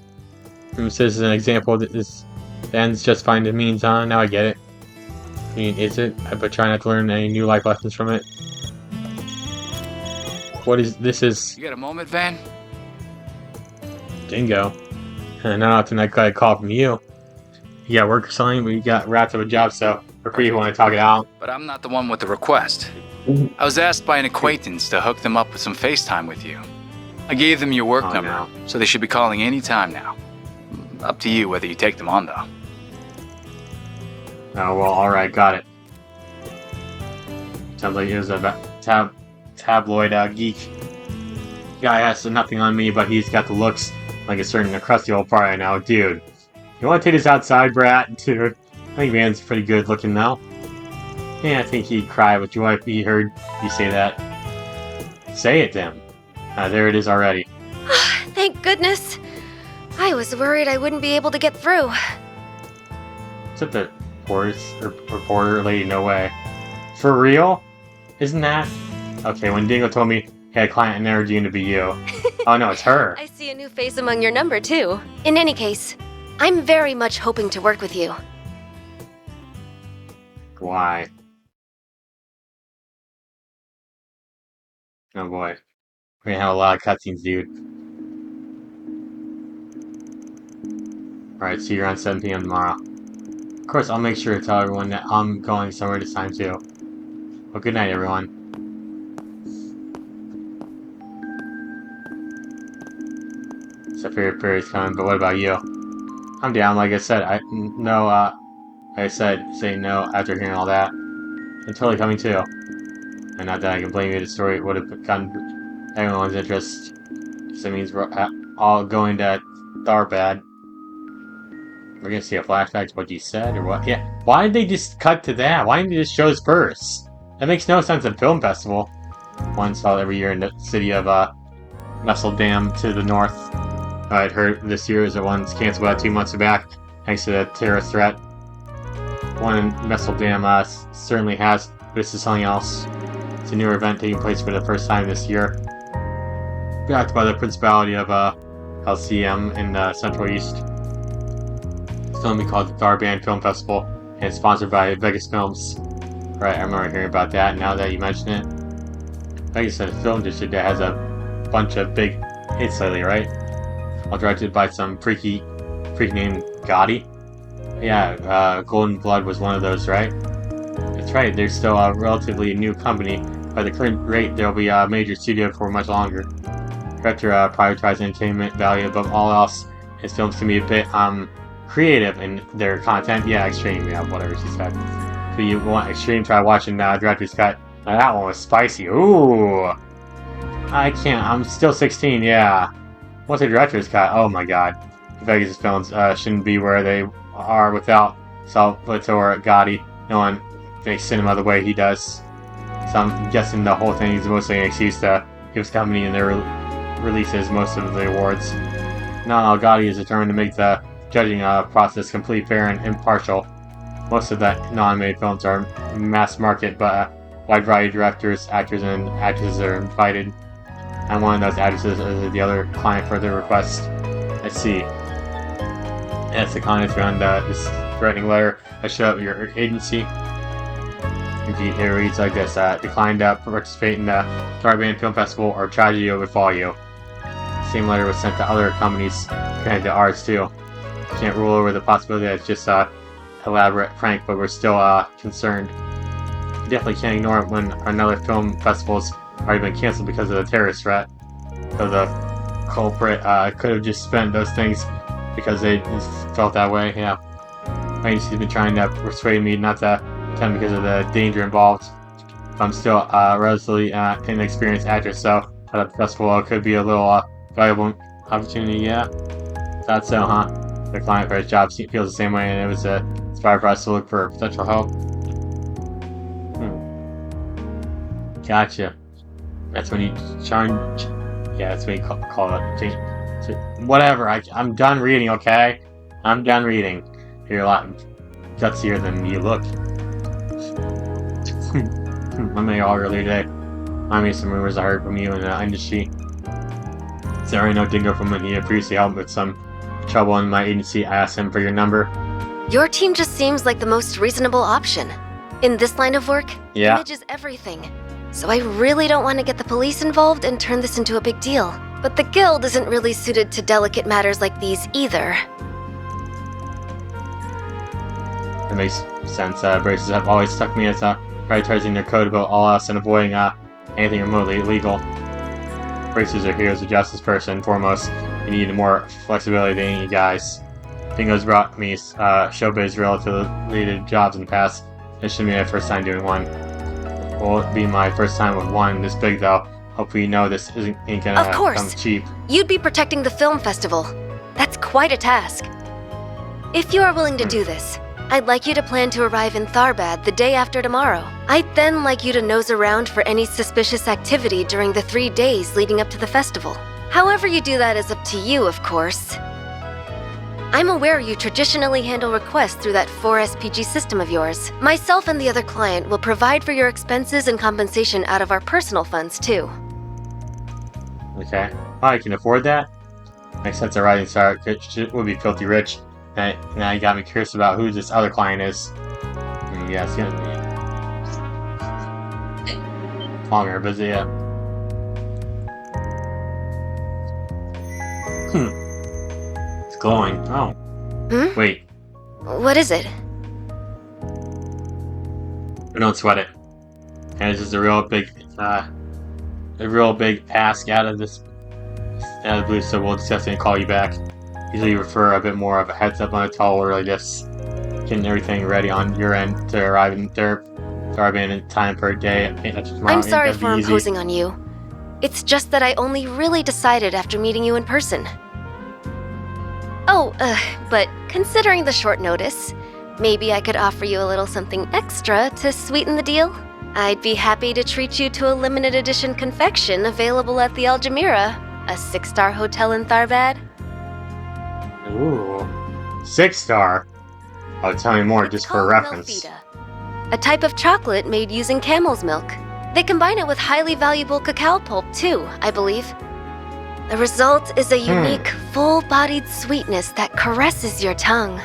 This is an example that this ends just fine to means, huh? Now I get it. I mean, is it? But try not to learn any new life lessons from it. What is this? Is you got a moment, Van? Dingo. Not often I got a call from you. You got work or something? We got wrapped up a job, so we're pretty want to talk it out. But I'm not the one with the request. I was asked by an acquaintance to hook them up with some FaceTime with you. I gave them your work number, no. so they should be calling any time now. Up to you whether you take them on, though. Oh, well, alright, got it. Sounds like he was a tabloid geek. Guy has nothing on me, but he's got the looks like a certain crusty old fry now. Dude, you want to take this outside, brat? Dude, I think Van's pretty good looking now. Yeah, I think he'd cry with joy if he heard you say that. Say it, then. There it is already. Thank goodness. I was worried I wouldn't be able to get through. Except the reporter lady, no way. For real? Isn't that? Okay, when Dingo told me he had client energy and to be you. Oh no, it's her. I see a new face among your number, too. In any case, I'm very much hoping to work with you. Why? Oh boy. We're gonna have a lot of cutscenes, dude. Alright, see you around 7 p.m. tomorrow. Of course, I'll make sure to tell everyone that I'm going somewhere this time, too. Well, good night, everyone. So Fairy's coming, but what about you? I'm down, like I said. Say no after hearing all that. I'm totally coming, too. And not that I can blame you, the story would have gotten everyone's interest. So it means we're all going to Tharbad. We're gonna see a flashback to what you said, or what? Yeah. Why did they just cut to that? Why didn't they just show us first? That makes no sense at film festival. One held every year in the city of Messel Dam to the north. I'd heard this year is the one's canceled about 2 months back thanks to the terrorist threat. One in Messel Dam certainly has, but this is something else. It's a newer event taking place for the first time this year. Backed by the Principality of LCM in the Central East. It's going to be called the Tharband Film Festival, and it's sponsored by Vegas Films. Right, I remember hearing about that now that you mention it. Vegas is a film district that has a bunch of big hits lately, right? All directed by some freak named Gotti. Yeah, Golden Blood was one of those, right? That's right, they're still a relatively new company. By the current rate, they'll be a major studio for much longer. Director prioritizes entertainment value above all else. His films can be a bit creative in their content. Yeah, extreme, yeah, whatever she said. So you want extreme, try watching Director's Cut. Now that one was spicy. Ooh! I can't, I'm still 16, yeah. What's a Director's Cut? Oh my god. Vegas films shouldn't be where they are without Salvatore Gotti. No one makes cinema the way he does. So I'm guessing the whole thing is mostly an excuse to give his company and their releases most of the awards. No, Gotti is determined to make the judging process complete, fair, and impartial. Most of the non-made films are mass market, but a wide variety of directors, actors, and actresses are invited. I'm one of those actresses as the other client for their request. Let's see. That's the content around this threatening letter. I showed up your agency. Indeed, it reads like this. Declined to participate in the Tharband Film Festival or tragedy will befall you. The same letter was sent to other companies connected to ours too. Can't rule over the possibility that it's just a elaborate prank, but we're still concerned. You definitely can't ignore it when another film festival's already been canceled because of the terrorist threat. So the culprit could have just spent those things because they just felt that way, yeah. My agency's been trying to persuade me not to attend because of the danger involved. I'm still a relatively inexperienced actress, so the festival could be a little valuable opportunity, yeah. Thought so, huh? The client for his job feels the same way, and it was inspired for us to look for potential help. Gotcha. That's when you charge. Yeah, that's what you call it. Whatever. I'm done reading. Okay, I'm done reading. You're a lot gutsier than you look. I met you all earlier today. I mean, some rumors I heard from you in the industry. Is there already no dingo from when he previously helped with some trouble in my agency? I asked him for your number. Your team just seems like the most reasonable option. In this line of work, yeah. Image is everything. So I really don't want to get the police involved and turn this into a big deal. But the guild isn't really suited to delicate matters like these either. That makes sense. Braces have always stuck me as prioritizing their code about all else and avoiding anything remotely illegal. Braces are heroes of justice first and foremost. You need more flexibility than you guys. Dingo's brought me showbiz related jobs in the past. This shouldn't be my first time doing one. Will it be my first time with one this big though? Hopefully you know this ain't gonna come cheap. You'd be protecting the film festival. That's quite a task. If you are willing to do this, I'd like you to plan to arrive in Tharbad the day after tomorrow. I'd then like you to nose around for any suspicious activity during the 3 days leading up to the festival. However you do that is up to you, of course. I'm aware you traditionally handle requests through that 4SPG system of yours. Myself and the other client will provide for your expenses and compensation out of our personal funds, too. Okay. Oh, I can afford that? Makes sense, a rising star would be filthy rich. Now you got me curious about who this other client is. Yeah, it's gonna be longer, but yeah. It's glowing. Oh. Wait. What is it? Don't sweat it. And it's just a real big ask out of the blue, so we'll discuss it and call you back. Usually you prefer a bit more of a heads up on a call, or really just getting everything ready on your end to arrive in time per day. I'm sorry for imposing on you. It's just that I only really decided after meeting you in person. Oh, but considering the short notice, maybe I could offer you a little something extra to sweeten the deal? I'd be happy to treat you to a limited edition confection available at the Altamira, a 6-star hotel in Tharbad. Ooh. 6-star? Oh, tell me more just for reference. A type of chocolate made using camel's milk. They combine it with highly valuable cacao pulp too, I believe. The result is a unique, full-bodied sweetness that caresses your tongue.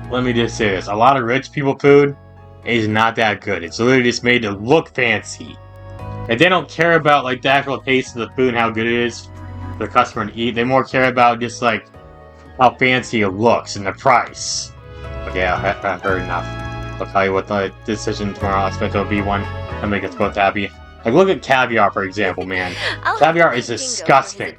Let me just say this. A lot of rich people food is not that good. It's literally just made to look fancy. And they don't care about like the actual taste of the food and how good it is for the customer to eat. They more care about just like how fancy it looks and the price. But yeah, I've heard enough. I'll tell you what the decision tomorrow. I expect it'll be one that make us both happy. Like look at caviar for example, man. Caviar is disgusting.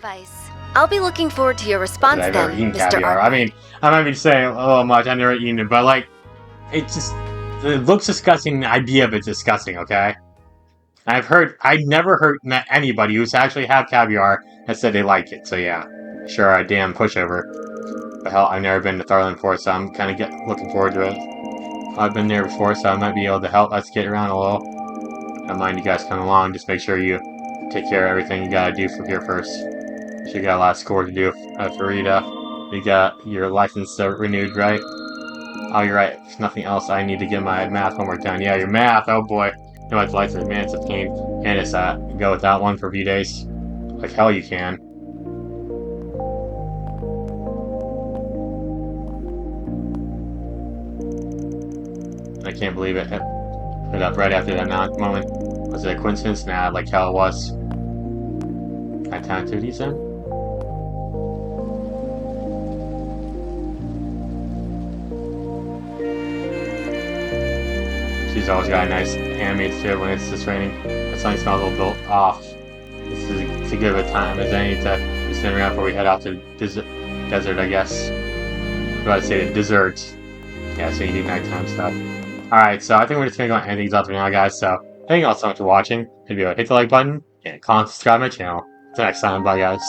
I'll be looking forward to your response I've then, never eaten Mr. caviar. I mean, I'm not even saying oh much. I've never eaten it, but like, it looks disgusting. The idea of it's disgusting. Okay. I never met anybody who's actually had caviar that said they like it. So yeah, sure, a damn pushover. But hell, I've never been to Thailand before, so I'm kind of looking forward to it. I've been there before, so I might be able to help us get around a little. I don't mind you guys coming along. Just make sure you take care of everything you gotta do from here first. You got a lot of score to do, Farida. You got your license renewed, right? Oh, you're right. If nothing else, I need to get my math homework done. Yeah, your math. Oh boy. You know, it's license, man. It's a pain. And it's go without one for a few days. Like hell, you can. I can't believe it. Put up right after that moment. Was it a coincidence? Nah, like hell it was. Activities then? She's always got a nice animated to it when it's just raining. The sun smells a little bit off. This is a good of a time as any to stand around before we head out to the desert, I guess. I was about to say the desert. Yeah, so you do nighttime stuff. Alright, so I think we're just gonna go and end things off for now, guys. So, thank you all so much for watching. If you hit the like button and comment, subscribe to my channel. Until next time, bye guys.